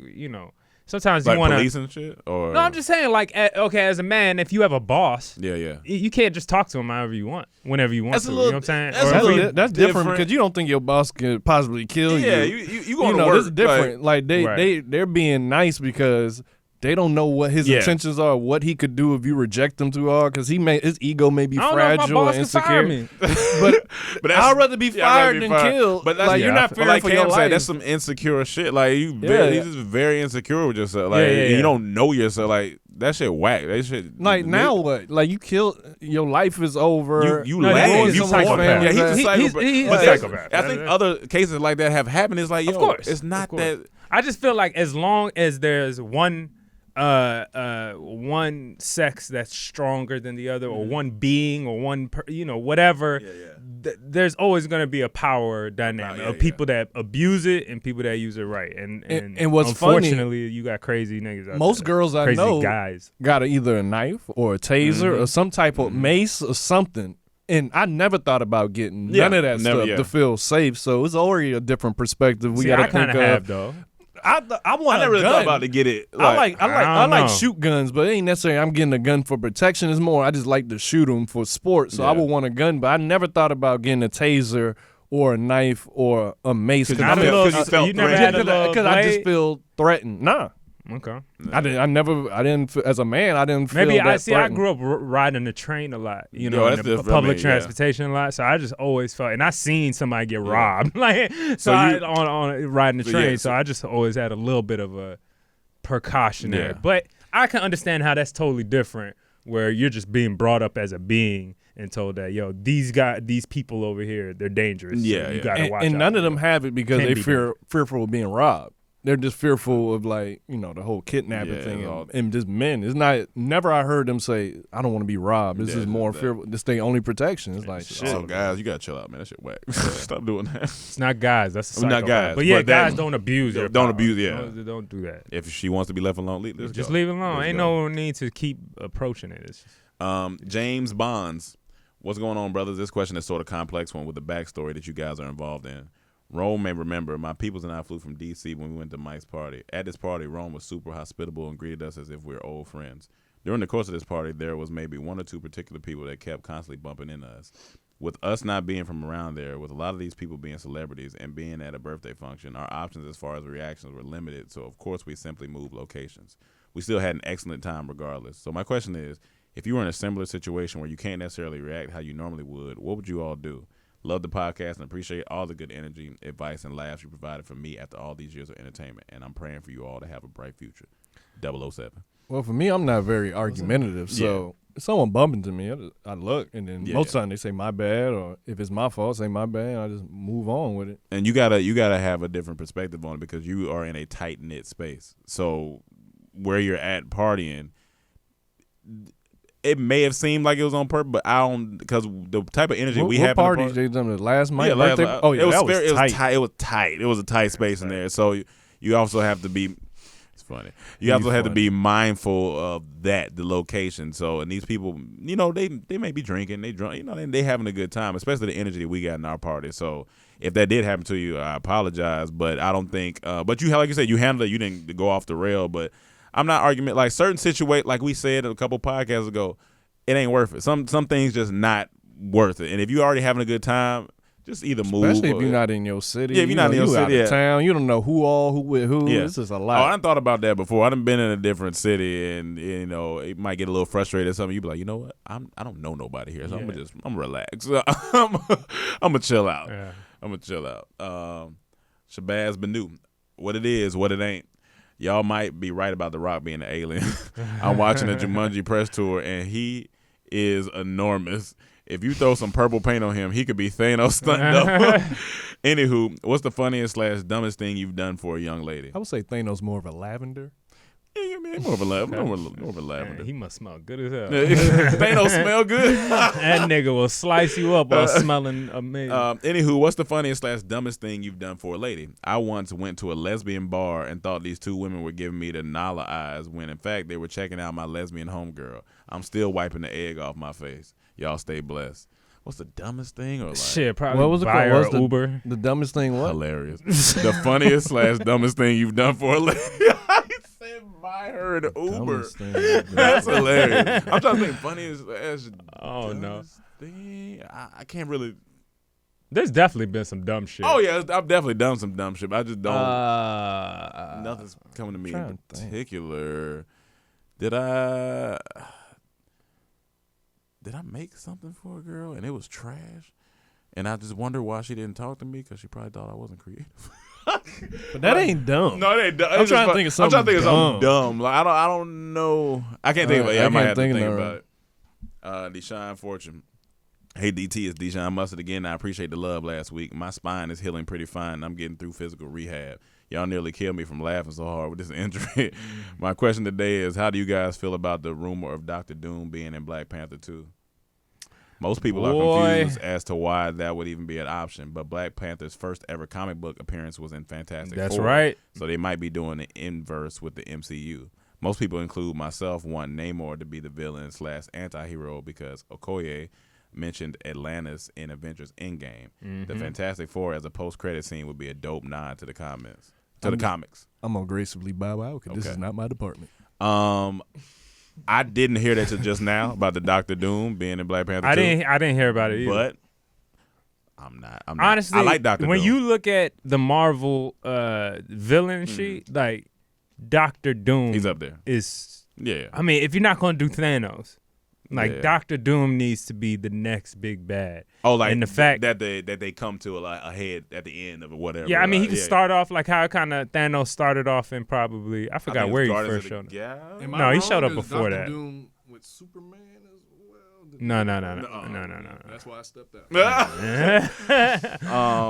sometimes like you want to police and shit. Or No, I'm just saying. Like okay, as a man, if you have a boss, yeah. you can't just talk to him however you want, whenever you want That's to. a You little- know what I'm saying? that's Or a if little- you- That's different because you don't think your boss could possibly kill you. Yeah, you going to know, work. this is different. Like Right. they're being nice because they don't know what his Yeah. intentions are, what he could do if you reject him too hard, because his ego may be I don't know if my fragile boss and can fire insecure. me. But I'd rather be I'd rather fired be than fired. killed. But that's, like you're not but fearing like for Cam your said, life. that's some insecure shit. Like you just very insecure with yourself. Like Yeah. you don't know yourself. Like that shit whack. That shit. Like now what? Like you killed. Your life is over. You No, lame. he's You a psychopath. Yeah, he's a He- psychopath. he's But a there's- psychopath. I think other cases like that have happened. It's like, yo, Of course. it's not Of course. that. I just feel like as long as there's one sex that's stronger than the other, or one being, or one whatever, there's always going to be a power dynamic of people that abuse it and people that use it right. And what's funny, unfortunately, you got crazy niggas out most there. girls I crazy know guys got either a knife or a taser or some type of mace or something. And I never thought about getting none of that stuff to feel safe. So it's already a different perspective. We got to I kind think of of. have though. I want I never a really gun. thought about to get it. I don't like know. shoot guns, but it ain't necessarily I'm getting a gun for protection. It's more I just like to shoot them for sport. So I would want a gun, but I never thought about getting a taser or a knife or a mace Because Not a you little- felt- 'cause you felt you never threatened. had a little because I just blade? feel threatened. Nah, Okay. I didn't. As a man, I didn't feel Maybe that I threatened. grew up riding the train a lot, Yo, in that's the different. public I mean, yeah. transportation a lot. So I just always felt, and I seen somebody get robbed, like So I, you- on riding the train. Yeah, so I just always had a little bit of a precautionary. Yeah. But I can understand how that's totally different, where you're just being brought up as a being and told that these people over here, they're dangerous. So Yeah, you yeah. gotta watch And out. none of them have it because Can they be fearful of being robbed. They're just fearful of the whole kidnapping Yeah, thing all- and just men. It's not never I heard them say I don't want to be robbed. This Yeah, is more that- fearful. This their only protection. It's like Shit, guys, you gotta chill out, man. That shit whack. Stop doing that. It's not guys. That's a I mean, not psychopath. guys, But yeah, but that- guys don't abuse. Your don't power. abuse, yeah. Don't do that. If she wants to be left alone, let's Just go. leave it alone. Let's Ain't go. no need to keep approaching it. It's just, James Bonds, what's going on, brothers? This question is sort of complex one with the backstory that you guys are involved in. Rome may remember, my peoples and I flew from D.C. when we went to Mike's party. At this party, Rome was super hospitable and greeted us as if we were old friends. During the course of this party, there was maybe one or two particular people that kept constantly bumping into us. With us not being from around there, with a lot of these people being celebrities and being at a birthday function, our options as far as reactions were limited, so of course we simply moved locations. We still had an excellent time regardless. So my question is, if you were in a similar situation where you can't necessarily react how you normally would, what would you all do? Love the podcast and appreciate all the good energy, advice, and laughs you provided for me after all these years of entertainment, and I'm praying for you all to have a bright future. 007. well, for me, I'm not very argumentative. So if someone bump into me, I look, and then most of the time they say my bad, or if it's my fault, say my bad. And I just move on with it. And you gotta have a different perspective on it because you are in a tight knit space. So where you're at partying, it may have seemed like it was on purpose, but I don't, because the type of energy we what have. party in the they done the last night? Yeah, birthday? like, Oh yeah, it was that was fair, it tight. was tight. It was tight. It was a tight space in there. So you also have to be. It's funny. You also have to be mindful of that, the location. So and these people, they may be drinking, they drunk, they having a good time, especially the energy that we got in our party. So if that did happen to you, I apologize, but I don't think. But you, like you said, you handled it. You didn't go off the rail, but I'm not arguing like certain situations, like we said a couple podcasts ago. It ain't worth it. Some things just not worth it. And if you already having a good time, just either move. Especially if you're not in your city. Yeah, if you're not in your you city, out yeah. of town. You don't know who with who. Yeah. This is a Oh, I lot. done thought about that before. I done been in a different city, and it might get a little frustrated or something. You be like, you know what? I don't know nobody here, so I'm gonna relax. I'm gonna chill out. yeah. I'm gonna chill out. Shabazz Banu, what it is, what it ain't. Y'all might be right about The Rock being an alien. I'm watching the Jumanji press tour, and he is enormous. If you throw some purple paint on him, he could be Thanos stunt double. Anywho, what's the funniest / dumbest thing you've done for a young lady? I would say Thanos more of a lavender. Yeah, man, more of a lavender. More of a lavender. Man, he must smell good as hell. Thanos smell good. That nigga will slice you up while smelling amazing. Anywho, what's the funniest / dumbest thing you've done for a lady? I once went to a lesbian bar and thought these two women were giving me the Nala eyes when in fact they were checking out my lesbian homegirl. I'm still wiping the egg off my face. Y'all stay blessed. What's the dumbest thing? Or like, Shit, probably What was it buy called? her Uber. The dumbest thing what? hilarious. The funniest / dumbest thing you've done for a lady. I said buy her an Uber. Dumbest thing I've done. That's hilarish. I'm trying to think funniest / Oh, no. dumbest thing. I can't really. There's definitely been some dumb shit. Oh yeah, I've definitely done some dumb shit. But I just don't. Nothing's coming to me in trying to think. particular. Did I make something for a girl and it was trash? And I just wonder why she didn't talk to me because she probably thought I wasn't creative. But that ain't dumb. No, it ain't dumb. I'm trying to think of something I'm trying to think of something dumb. Like I don't know. I can't think about it. Yeah, I might have to think about it. Deshaun Fortune. Hey, DT, it's Deshaun Mustard again. I appreciate the love last week. My spine is healing pretty fine, and I'm getting through physical rehab. Y'all nearly killed me from laughing so hard with this injury. My question today is, how do you guys feel about the rumor of Dr. Doom being in Black Panther 2? Most people are confused as to why that would even be an option, but Black Panther's first ever comic book appearance was in Fantastic That's Four. right. So they might be doing the inverse with the MCU. Most people, include myself, want Namor to be the villain / anti-hero because Okoye mentioned Atlantis in Avengers Endgame. The Fantastic Four as a post-credit scene would be a dope nod to the comics. I'm gonna gracefully bow out because this is not my department. I didn't hear that till just now about the Doctor Doom being in Black Panther 2. I didn't hear about it either. But I'm not. Honestly, I like Doctor when Doom. you look at the Marvel villain sheet, like Doctor Doom, He's up there. Is Yeah. I mean, if you're not gonna do Thanos, like Yeah. Doctor Doom needs to be the next big bad. Oh, like and the fact that they come to a head at the end of it, whatever. Yeah, I mean, he could yeah. start off like how kind of Thanos started off in probably I forgot where he first showed up. Yeah. No, he showed up before that. Doom with Superman as well. No. That's why I stepped out.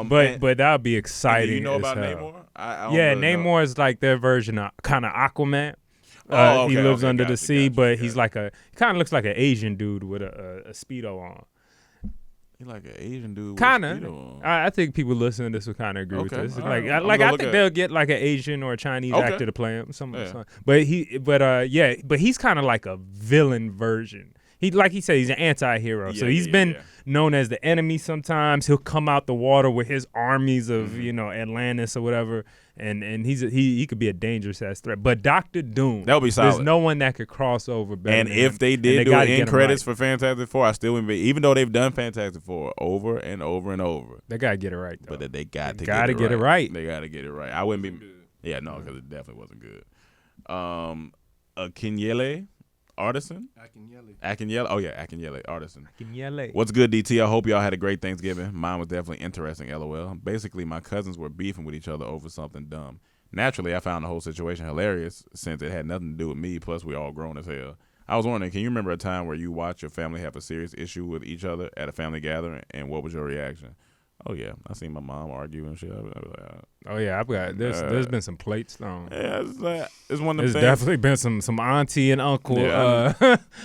But that would be exciting. Do you know as about hell. Namor? I don't Yeah, really know. Namor is like their version of kind of Aquaman. He Okay, lives okay, under the gotcha, sea, gotcha, but he's gotcha. like he kind of looks like an Asian dude with a Speedo on. He like an Asian dude. Kind with of. Speedo on. I think people listening to this would kind of agree with Okay, this. all Like, right. I, I'm like gonna I look think at- they'll get like an Asian or a Chinese Okay. actor to play him. Yeah. But he's kind of like a villain version. He like he said he's an anti-hero. So he's been known as the enemy sometimes. He'll come out the water with his armies of, Atlantis or whatever. And he could be a dangerous ass threat. But Dr. Doom, That would be solid. there's no one that could cross over better And than if him. they And did do gotta an get end him credits right. for Fantastic Four, I still wouldn't be, even though they've done Fantastic Four over and over and over. They gotta get it right though. But they got to gotta get it right. They got to get it right. I wouldn't be. Yeah, no, because it definitely wasn't good. Akinyele Artisan? Akinyele. Oh, yeah, Akinyele Artisan. What's good, DT? I hope y'all had a great Thanksgiving. Mine was definitely interesting, LOL. Basically, my cousins were beefing with each other over something dumb. Naturally, I found the whole situation hilarious since it had nothing to do with me, plus we all grown as hell. I was wondering, can you remember a time where you watched your family have a serious issue with each other at a family gathering, and what was your reaction? Oh, yeah, I seen my mom argue and shit. I was like, Oh yeah, I've got there's been some plates thrown. yeah, it's one of them There's things. definitely been some auntie and uncle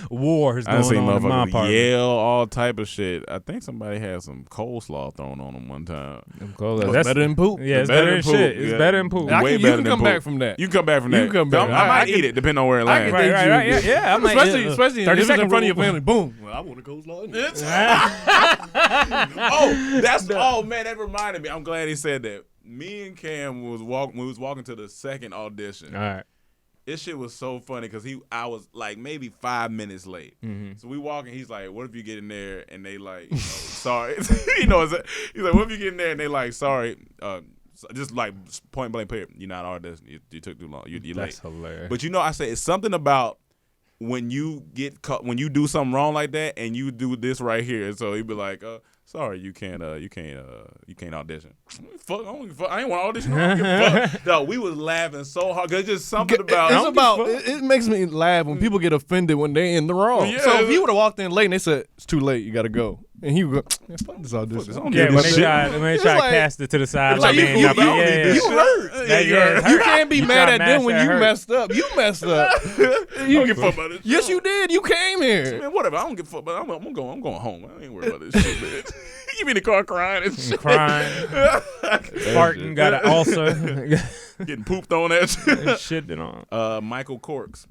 wars I done going seen on in my motherfuckers apartment. yell all type of shit. I think somebody had some coleslaw thrown on them one time. That's better than poop. Yeah, it's better than poop. shit. It's Yeah. better than poop. Way You better can than come poop. back from that. You can come back from that. You can come back. I might I eat can- it depending on where it lands. Right. Yeah. I'm like, Especially 30 if it's in second front of your rule. family. Boom. Well, I want a coleslaw. Oh man, that reminded me. I'm glad he said that. Me and Cam we was walking to the second audition. All right. This shit was so funny because I was like maybe 5 minutes late. So we walking. He's like, "What if you get in there and they like, sorry?" He's like, "What if you get in there and they like, sorry?" Just like point blank period. You're not audition. You took too long. You late. That's hilarious. But I say it's something about when you get caught, when you do something wrong like that and you do this right here. So he'd be like, sorry, you can't audition. Fuck, I ain't want to audition. I don't give a fuck. No, we was laughing so hard because just something about. It makes me laugh when people get offended when they in the wrong. Yeah. So if he would have walked in late and they said it's too late, you got to go. And he would go, man, fuck this audition. I don't Yeah, do when this they shit. try to like- cast it to the side. It's like you hurt. Yeah, You can't be mad at them when you hurt. messed up. You messed up. I don't give a fuck about this. Yes, shit. you did. You came here. Man, whatever. I don't give a fuck. But I'm going home. I ain't worried about this shit, man. You be in the car crying and shit. Crying, farting, got an ulcer, Getting pooped on that shit. shit on. Michael Corks.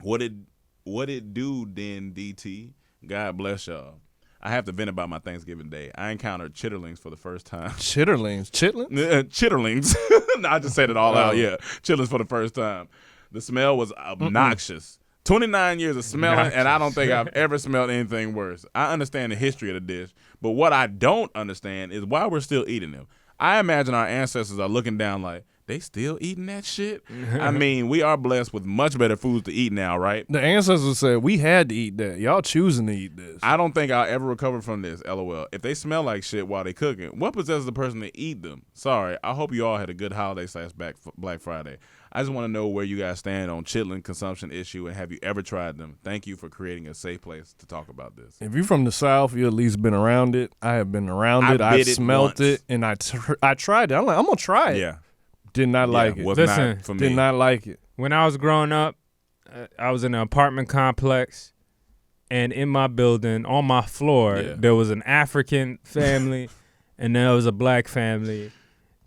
What it do then, DT? God bless y'all. I have to vent about my Thanksgiving Day. I encountered chitterlings for the first time. Chitterlings. Chitlins? Chitterlings. No, I just said it all out. Yeah, chitterlings for the first time. The smell was obnoxious. 29 years of smelling, and I don't think I've ever smelled anything worse. I understand the history of the dish, but what I don't understand is why we're still eating them. I imagine our ancestors are looking down like, they still eating that shit? I mean, we are blessed with much better foods to eat now, right? The ancestors said we had to eat that. Y'all choosing to eat this. I don't think I'll ever recover from this, LOL. If they smell like shit while they cooking, what possesses the person to eat them? Sorry, I hope you all had a good holiday / Black Friday. I just want to know where you guys stand on chitlin consumption issue, and have you ever tried them? Thank you for creating a safe place to talk about this. If you're from the South, you at least been around it. I have been around it. I I've bit it smelt once. it, and I tried it. I'm like, I'm gonna try it. Yeah. Did not like it. Was Listen, not for me. Did not like it. When I was growing up, I was in an apartment complex, and in my building, on my floor, there was an African family, and there was a black family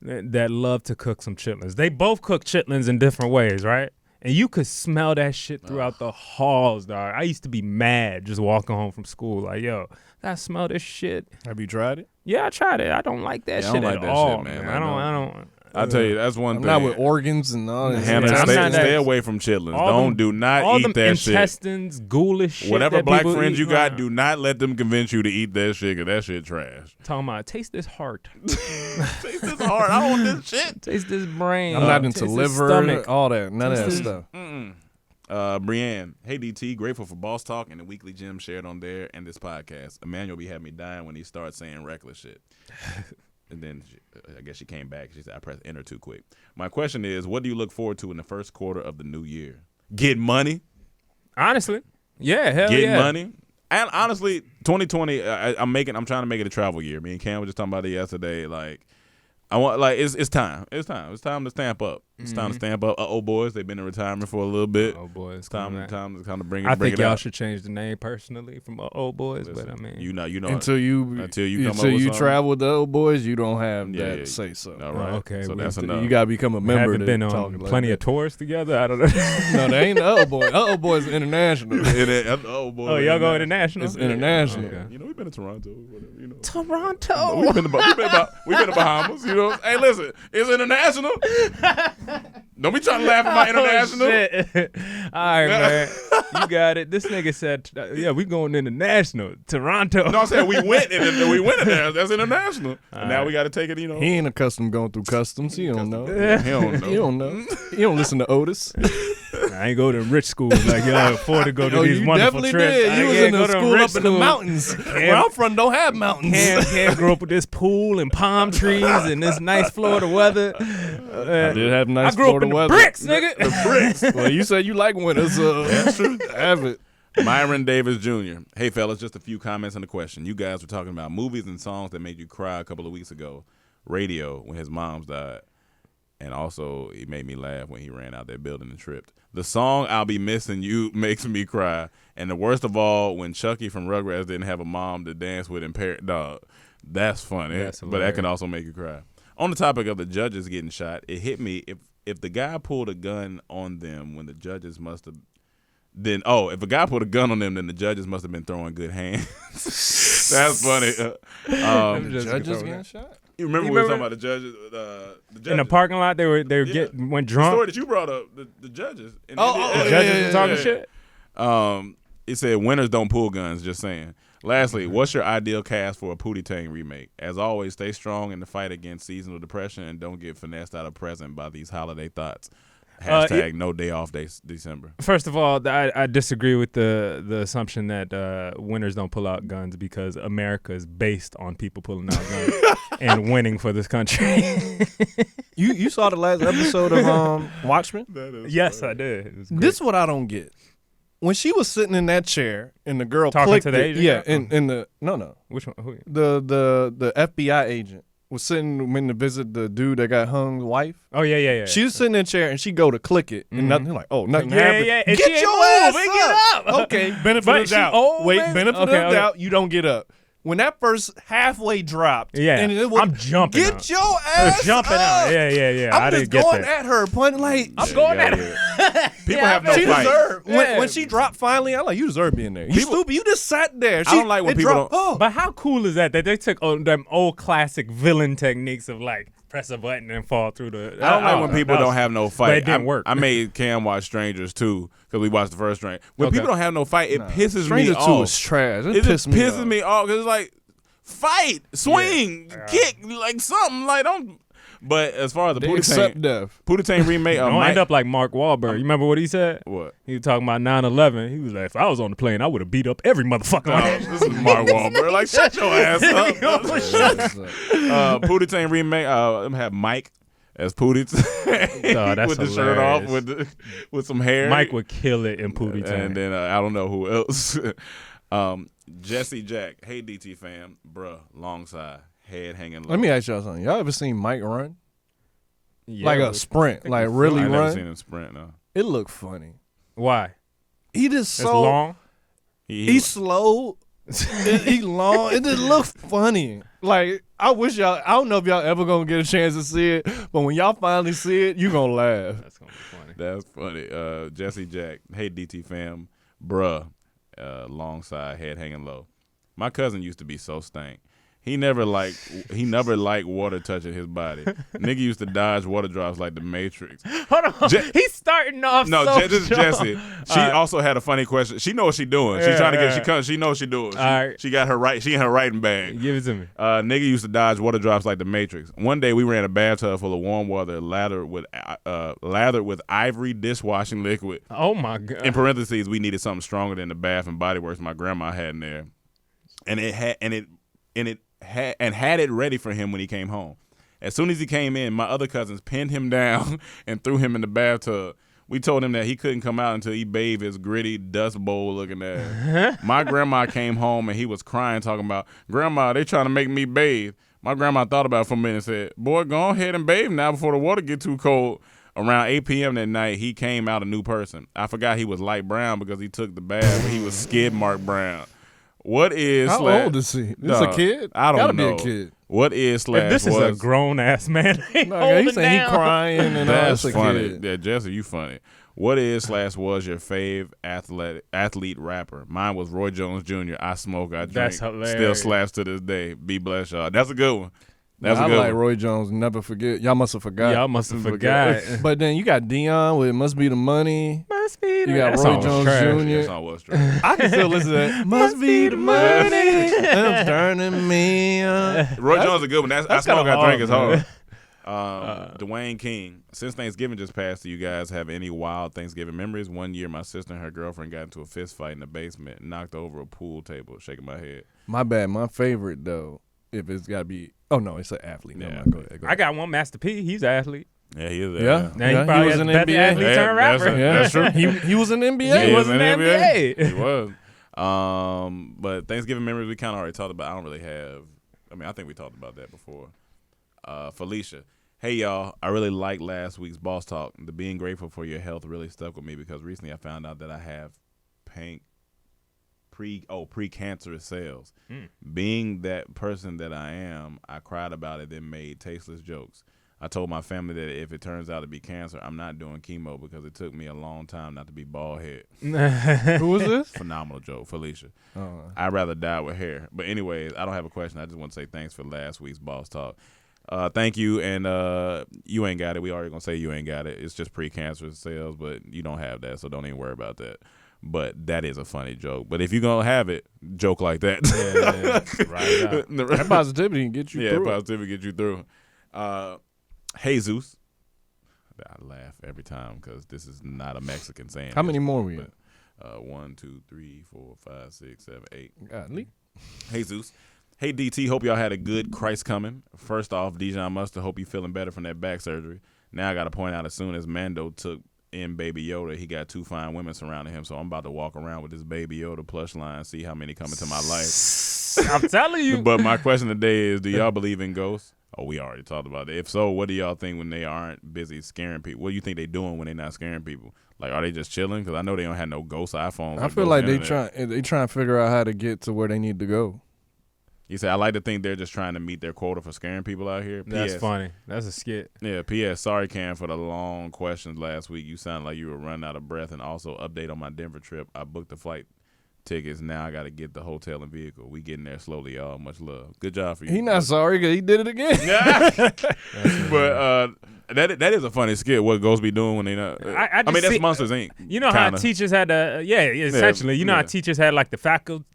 that loved to cook some chitlins. They both cook chitlins in different ways, right? And you could smell that shit throughout the halls, dog. I used to be mad just walking home from school, like, yo, I smell this shit. Have you tried it? Yeah, I tried it. I don't like that Yeah, I shit don't like at that all, shit, man. man. I don't. I'll tell you, that's one I'm thing. not with organs and all that. Hannah, Yeah, I'm stay, not that- stay away from chitlins. all Do not all eat them that shit. intestines, ghoulish shit. Whatever that black people friends eat, you got, man. do not let them convince you to eat that shit, because that shit trash. Talking about taste this heart, Taste this hard. I don't want this shit. taste this brain. I'm not taste into this liver, stomach. all that. None of that This is- stuff. Brienne, hey DT, grateful for Boss Talk and the weekly gym shared on there and this podcast. Emmanuel be having me dying when he starts saying reckless shit. And then I guess she came back. She said, I pressed enter too quick. My question is, what do you look forward to in the first quarter of the new year? Get money? Honestly, yeah, hell Get yeah. money? And honestly, 2020, I'm trying to make it a travel year. Me and Cam were just talking about it yesterday. Like, I want, like, it's time. It's time. It's time to stamp up. It's time to stamp up. Boys, they've been in retirement for a little bit. Oh boys, It's time to kind of bring it. I bring think it y'all out. should change the name personally from old boys, Listen, but I mean, you know, Until you come up with something. Travel with the old boys, you don't have that to say so. All right. okay, So we- that's enough. You gotta become a member. haven't to been talk on like plenty that. of tours together. I don't know. No, they ain't the old boys. Old boys are international. Oh, Y'all go international? It's international. Okay. You know, we've been to Toronto. Whatever, you know. Toronto. We've been to the Bahamas. You know. Hey, listen, it's international. Don't be trying to laugh at my international. Oh, shit. All right, man. You got it. This nigga said, yeah, we going international. Toronto. No, I'm saying we went in there. That's international. And now we got to take it. You know. He ain't accustomed going through customs. He don't know. He don't know. He don't know. He don't listen to Otis. I ain't go to rich school like y'all afford to go to Oh, these you wonderful definitely trips. did. I You was can't in go the to school rich up in the mountains. Where I'm from don't have mountains. Can't grow up with this pool and palm trees and this nice Florida weather. I did have nice I grew up Florida in the weather. bricks, nigga. The bricks. Well, you said you like winter, so That's true. have it. Myron Davis Jr. Hey, fellas, just a few comments on the question. You guys were talking about movies and songs that made you cry a couple of weeks ago. Radio, when his mom's died. And also, he made me laugh when he ran out that building and tripped. The song I'll Be Missing You makes me cry. And the worst of all, when Chucky from Rugrats didn't have a mom to dance with in dog. That's funny. That's but that can also make you cry. On the topic of the judges getting shot, it hit me if the guy pulled a gun on them when the judges must have if a guy put a gun on them, then the judges must have been throwing good hands. That's funny. The judges getting shot? You remember we were talking about the judges? The judges. In the parking lot, they went The drunk. story that you brought up, the judges. The yeah, judges were talking shit. It said winners don't pull guns. Just saying. Lastly, what's your ideal cast for a Pootie Tang remake? As always, stay strong in the fight against seasonal depression and don't get finessed out of present by these holiday thoughts. Hashtag no day off December. First of all, I disagree with the assumption that winners don't pull out guns because America is based on people pulling out guns and winning for this country. You saw the last episode of Watchmen? Yes, I did. It was great. This is what I don't get. when she was sitting in that chair and the girl Talking clicked to the it, agent? yeah, in the no, Which one? Who? the FBI agent was sitting when to visit the dude that got hung's wife. Oh yeah. She was sitting in a chair and she go to click it and nothing like, oh, nothing happened. Yeah. And Get she ain't your move, ass and up. get up. Okay, benefit But of she doubt. old, Wait, man. benefit Okay, of okay. doubt. You don't get up. When that first halfway dropped, Yeah, and it was, I'm jumping Get out. your ass Jumping up. out. Yeah. I I'm didn't just get going that. at her, pointing like I'm going at her. her. People have no she fight. deserved. Yeah. When she dropped finally, I'm like, you deserve being there. You People- stupid. You just sat there. I don't like when it people dropped. don't- Oh. But how cool is that they took them old classic villain techniques of like press a button and fall through the. I don't like when people don't have no fight. But it didn't work. I made Cam watch Strangers too because we watched the first Stranger. When Okay. people don't have no fight, it pisses Stranger me 2 off. is trash. It It just pissed me pisses off. me off because it's like fight, swing, kick, like something like don't. But as far as the They accept Pootie death. Tang remake, Don't end up like Mark Wahlberg. You remember what he said? what? He was talking about 9/11. He was like, if I was on the plane, I would have beat up every motherfucker on Oh, it. this is Mark Wahlberg. Like, shut your ass up. Pootie Tang remake. I'm have Mike as Pootie that's with the shirt off hilarious. with some hair. Mike would kill it in Pootie Tang. And then I don't know who else. Jesse Jack. Hey DT fam, bruh. Long side, head hanging low. Let me ask y'all something. Y'all ever seen Mike run? Yeah, Like a but- sprint, like really I never run? seen him sprint. No, It looked funny. Why? He just It's so long. he's slow. He long. It just looks funny. Like I wish y'all. I don't know if y'all ever gonna get a chance to see it, but when y'all finally see it, you gonna laugh. That's gonna be funny. That's funny. Jesse Jack. Hey DT fam, bruh. Long side, head hanging low. My cousin used to be so stank. He never liked water touching his body. Nigga used to dodge water drops like the Matrix. Hold on. He's starting off. No, so this is strong. Jesse. She also had a funny question. She know what she doing. She's Yeah, trying to get. yeah. She comes. She knows what she doing. She, All right. she got her right. She in her writing bag. Give it to me. Nigga used to dodge water drops like the Matrix. One day we ran a bathtub full of warm water lathered with ivory dishwashing liquid. Oh my god. In parentheses, we needed something stronger than the Bath and Body Works my grandma had in there, and had it ready for him when he came home. As soon as he came in, my other cousins pinned him down and threw him in the bathtub. We told him that he couldn't come out until he bathed his gritty dust bowl looking ass. My grandma came home and he was crying, talking about, Grandma, they trying to make me bathe. My grandma thought about it for a minute and said, boy, go ahead and bathe now before the water get too cold. Around 8 p.m. that night, he came out a new person. I forgot he was light brown because he took the bath, but he was skid mark brown. What is How old is he? This a kid? I don't Gotta know. be a kid. What is slash If this is was? a grown ass man. No, he saying he crying and all. That's That's a funny. kid. Yeah, Jesse, you funny. What is slash was your fave athlete rapper? Mine was Roy Jones Jr. I smoke, I drink. That's Still hilarious. slash to this day. Be blessed, y'all. That's a good one. That's I a good like one. Roy Jones. Never forget. Y'all must have forgot. Y'all must have forgot. But then you got Dion with "Must Be the Money." Must be. You got That Roy song was Jones trash. Jr. That song was trash. I can still listen to that. Must be the money. I'm turning me on. Roy Jones is a good one. That's I That's smoke, kinda I drink is hard, hard. Dwayne King. Since Thanksgiving just passed, do you guys have any wild Thanksgiving memories? One year, my sister and her girlfriend got into a fist fight in the basement, knocked over a pool table, shaking my head. My bad. My favorite though, if it's got to be. Oh no, it's an athlete. Yeah. Never mind. Go ahead. I got one, Master P. He's an athlete. Yeah, he is. Yeah. Now he Yeah, probably he was has in the best NBA. athlete Yeah, turned rapper. that's true. He was in the NBA. He was in the NBA. He was. But Thanksgiving memories we kind of already talked about. I don't really have. I mean, I think we talked about that before. Felicia. Hey y'all, I really liked last week's Boss Talk. The being grateful for your health really stuck with me because recently I found out that I have precancerous cells. Being that person that I am, I cried about it and made tasteless jokes. I told my family that if it turns out to be cancer, I'm not doing chemo because it took me a long time not to be bald head. Who was this? Phenomenal joke, Felicia. Oh. I'd rather die with hair. But anyways, I don't have a question. I just want to say thanks for last week's Boss Talk. Thank you, and you ain't got it. We already gonna say you ain't got it. It's just precancerous cells, but you don't have that, so don't even worry about that. But that is a funny joke. But if you're gonna have it, joke like that. Right. That positivity can get you Yeah, through. positivity get you through. Jesus. I laugh every time because this is not a Mexican saying. How many more we got? 1, 2, 3, 4, 5, 6, 7, 8. Godly. Jesus. Hey, DT, hope y'all had a good Christ coming. First off, Dijon Mustard, hope you feeling better from that back surgery. Now I got to point out, as soon as Mando took in Baby Yoda, he got 2 fine women surrounding him. So I'm about to walk around with this Baby Yoda plush line, see how many come into my life. I'm telling you. But my question today is, do y'all believe in ghosts? Oh, we already talked about it. If so, what do y'all think when they aren't busy scaring people? What do you think they doing when they not scaring people? Like, are they just chilling? Because I know they don't have no ghost iPhones. I feel like they trying to figure out how to get to where they need to go. You say, I like to think they're just trying to meet their quota for scaring people out here. That's PS. funny. That's a skit. Yeah, P.S. Sorry, Cam, for the long questions last week. You sound like you were running out of breath. And also, update on my Denver trip. I booked the flight tickets. Now I got to get the hotel and vehicle. We getting there slowly, y'all. Much love. Good job for you. He not sorry because he did it again. But that is a funny skit. What ghosts be doing when they not? I mean, that's Monsters Inc. You know kinda. how teachers had essentially. You know how teachers had like the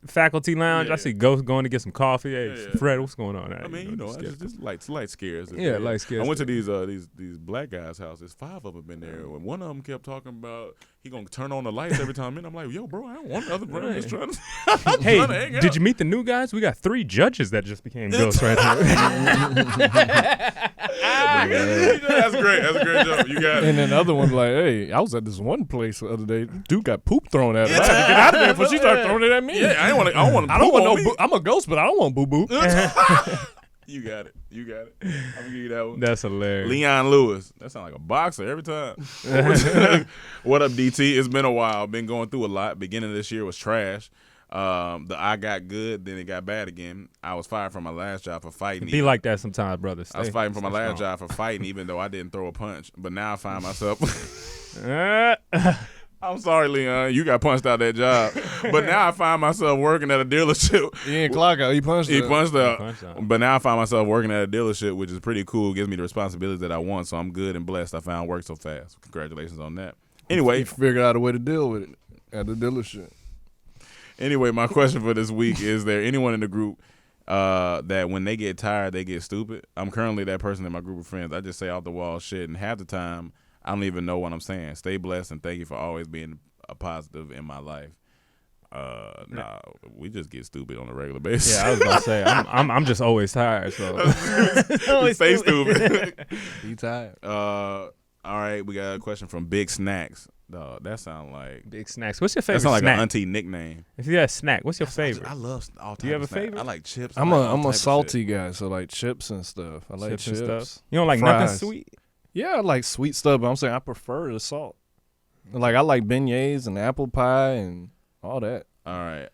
faculty lounge. Yeah. I see ghosts going to get some coffee. Hey, Fred, what's going on? I mean, just light scares. Yeah, light scares. I went to these black guys' houses. 5 of them been there. And one of them kept talking about he gonna turn on the lights every time. And I'm like, yo, bro, I don't want other bro. I'm just trying to. Hey, trying to hang out. did you meet the new guys? We got 3 judges that just became ghosts right here. That's great. That's a great joke. You got it. And then the other one like, hey, I was at this one place the other day. Dude got poop thrown at him. I had to get out of there before she started throwing it at me. Yeah, I don't want. I don't want no. I'm a ghost, but I don't want boo boo. You got it. I'm gonna give you that one. That's hilarious. Leon Lewis. That sounds like a boxer every time. What up, DT? It's been a while. Been going through a lot. Beginning of this year was trash. The I got good, then it got bad again. I was fired from my last job for fighting. Be like that sometimes, brother. I was fighting from my last job for fighting, even though I didn't throw a punch. But now I find myself. I'm sorry, Leon. You got punched out that job. But now I find myself working at a dealership. He didn't clock out. He punched out. But now I find myself working at a dealership, which is pretty cool. Gives me the responsibilities that I want. So I'm good and blessed. I found work so fast. Congratulations on that. Anyway. He figured out a way to deal with it at the dealership. Anyway, my question for this week is there anyone in the group that when they get tired, they get stupid? I'm currently that person in my group of friends. I just say off the wall shit, and half the time, I don't even know what I'm saying. Stay blessed, and thank you for always being a positive in my life. Nah, we just get stupid on a regular basis. Yeah, I was about to say, I'm just always tired. So stay stupid. Be tired. All right, we got a question from Big Snacks. That sound like Big Snacks. What's your favorite that sound like snack? an auntie nickname. If you had a snack, what's your favorite? I love all types. Do you have of a favorite? Snacks. I like chips. I'm a type salty of shit. guy, so like chips and stuff. I like chips. and stuff. You don't like nothing sweet? Yeah, I like sweet stuff, but I'm saying I prefer the salt. Like I like beignets and apple pie and all that. All right,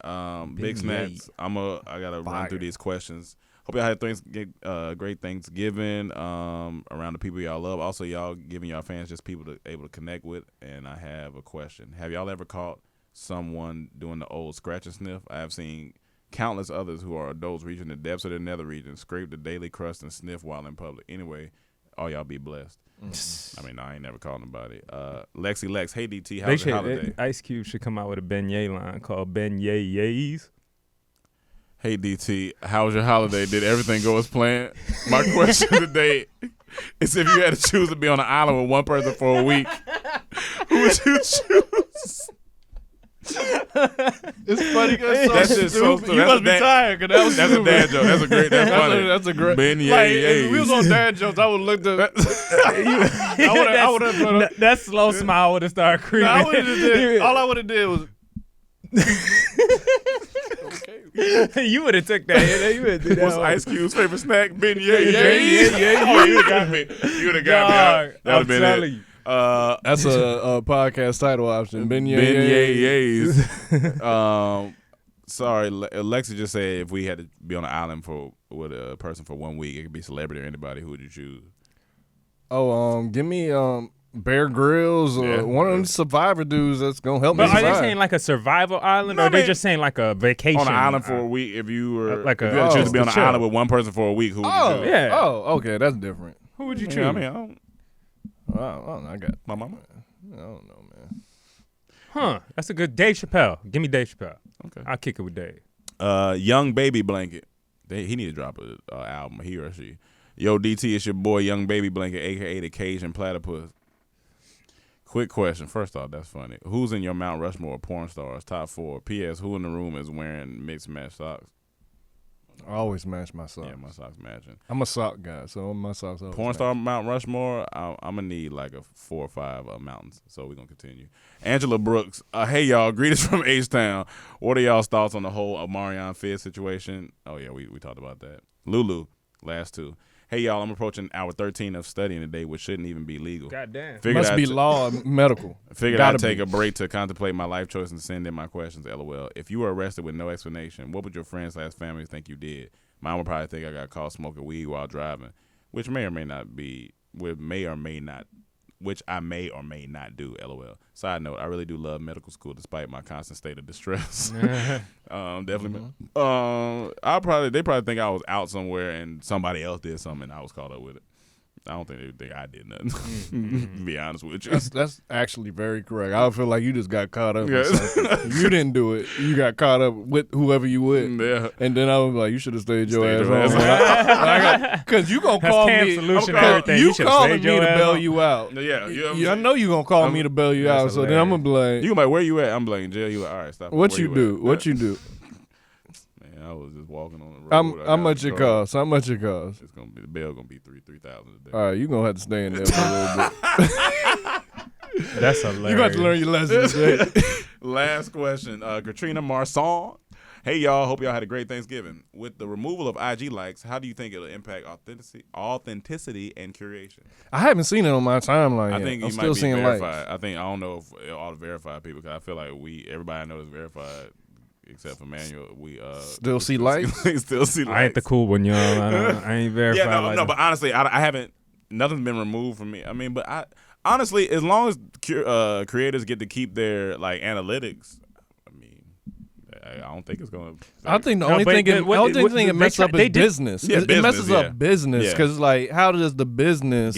Big Snacks. I gotta run through these questions. Hope y'all had great Thanksgiving around the people y'all love. Also, y'all giving y'all fans just people to able to connect with. And I have a question: have y'all ever caught someone doing the old scratch and sniff? I have seen countless others who are adults reaching the depths of their nether region, scrape the daily crust, and sniff while in public. Anyway, all y'all be blessed. I mean, I ain't never called nobody. Lexi Lex, hey DT, how's your holiday? Ice Cube should come out with a Beign-Yay line called Beign-Yay-Yays. Hey DT, how was your holiday? Did everything go as planned? My question today is if you had to choose to be on an island with one person for a week, who would you choose? It's funny because That's just so stupid. You must be tired because That's a dad joke. That's a great. That's funny. That's a great. Beign-Yay-Yay. If we was on dad jokes, I would have looked at. I would have. That slow smile would have started creeping. I would have did. All I would have did was. You would have took that. You would have did that. What's Ice Cube's favorite snack? Beign-Yay-Yay. Yeah. Oh, you would have got me. You would have got me. That would have been it. You. That's a podcast title option. Beign-Yay-Yays. Sorry, Lexi just said if we had to be on an island with a person for 1 week, it could be celebrity or anybody. Who would you choose? Oh, give me Bear Grylls or one of them Survivor dudes that's gonna help me But are survive. they saying like a survival island, or are they just saying like a vacation On an island for a week, if you were like if you had to choose to be on an chill. island with one person for a week, who would you choose? Yeah. Oh, okay, that's different. Who would you choose? Yeah, I mean, I don't I got my mama. I don't know, man. Huh? That's a good Dave Chappelle. Give me Dave Chappelle. Okay. I'll kick it with Dave. Young Baby Blanket. He need to drop an album, he or she. Yo, DT, it's your boy Young Baby Blanket, a.k.a. the Cajun Platypus. Quick question. First off, that's funny. Who's in your Mount Rushmore porn stars? Top 4. P.S. Who in the room is wearing mixed match socks? I always match my socks. Yeah, my socks matching. I'm a sock guy, so my socks always Porn match. star Mount Rushmore, I'm going to need like a 4 or 5 mountains. So we're going to continue. Angela Brooks, hey, y'all. Greetings from H-Town. What are y'all's thoughts on the whole Omarion Fizz situation? Oh, yeah, we talked about that. Lulu, last 2. Hey, y'all, I'm approaching hour 13 of studying today, which shouldn't even be legal. Goddamn. Must be law and medical. Figured Gotta I'd take be. a break to contemplate my life choice and send in my questions, LOL. If you were arrested with no explanation, what would your friends/family think you did? Mine would probably think I got caught smoking weed while driving, which I may or may not do, LOL. Side note, I really do love medical school despite my constant state of distress. Definitely. They probably think I was out somewhere and somebody else did something and I was caught up with it. I don't think they would think I did nothing, to be honest with you. That's actually very correct. I feel like you just got caught up Yeah. with something. You didn't do it. You got caught up with whoever you with. Yeah. And then I was like, you should have stayed your Stayed ass your home. Because you going to That's call camp me. solution I'm everything. You should've calling stayed me your to ass bail home. you out. Yeah. I know you going to call me to bail you out. That's So then I'm going to be like, You like, where you at? I'm like, in jail. You like, all right, stop. what Where you do? at? What you do? Man, I was just walking on the road. How much it cost? How much it cost? It's gonna be the bail gonna be $3,000 a day. All right, you going to have to stay in there for a little bit. That's hilarious. You got to learn your lessons today. Last question, Katrina Marsan. Hey y'all, hope y'all had a great Thanksgiving. With the removal of IG likes, how do you think it'll impact authenticity and curation? I haven't seen it on my timeline I yet. think you I'm might still be seeing verified. likes. I don't know if all the verified people, because I feel like everybody I know is verified except for Manuel. We Still see likes? still see likes. I ain't the cool one, y'all. I ain't verified. Yeah, no, like no, that. but honestly, I haven't. Nothing's been removed from me. I mean, but I honestly, as long as creators get to keep their like analytics, I mean, I don't think it's gonna. I think the No, only but thing it messes up they is did- business. Yeah, It business, messes yeah. up business Yeah. because like, how does the business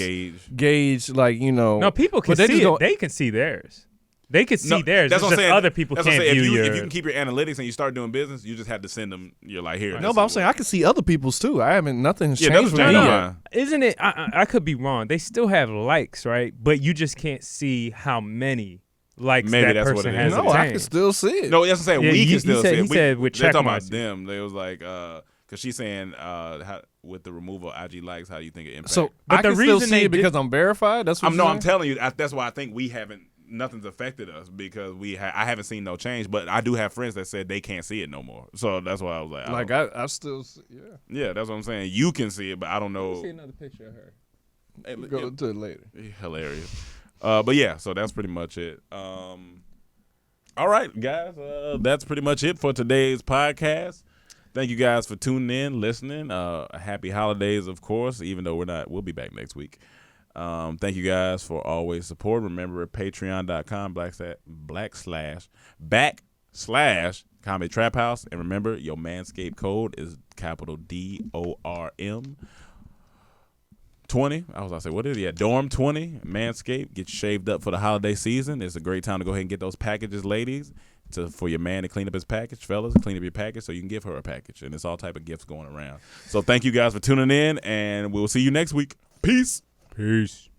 gauge like No, people can but they see just it. don't- They can see theirs. They can see theirs. That's It's what I'm just saying. other people That's what I'm can't saying. view your. If you can keep your analytics and you start doing business, you just have to send them. You're like, here. No, but I'm saying I can see other people's too. Nothing's Yeah, changed nothing's for me changed. yet. Isn't it? I could be wrong. They still have likes, right? But you just can't see how many likes Maybe that that's what person it has is. No, I obtained. can still see it. No, that's what I'm saying. Yeah, We he can still said- see it. he said with they're check talking marks. about them. They was like, because she's saying, how, with the removal of IG likes, how do you think it impacts? So But I the can still reason see they it because did- I'm verified. That's what I'm you're saying? telling you. That's why I think we haven't. Nothing's affected us because I haven't seen no change. But I do have friends that said they can't see it no more. So that's why I was like, Like I still see, yeah, that's what I'm saying. You can see it, but I don't know. another picture of her. Hey, Go to it later. Hilarious. But yeah, so that's pretty much it. All right, guys, that's pretty much it for today's podcast. Thank you guys for tuning in, listening. Happy holidays, of course, even though we'll be back next week. Thank you guys for always support. Remember, patreon.com/backslash comedy trap house. And remember, your Manscaped code is capital DORM 20. I was going to say, what is it? Yeah, Dorm 20, Manscaped. Get you shaved up for the holiday season. It's a great time to go ahead and get those packages, ladies, for your man to clean up his package. Fellas, clean up your package so you can give her a package. And it's all type of gifts going around. So thank you guys for tuning in, and we'll see you next week. Peace. Peace.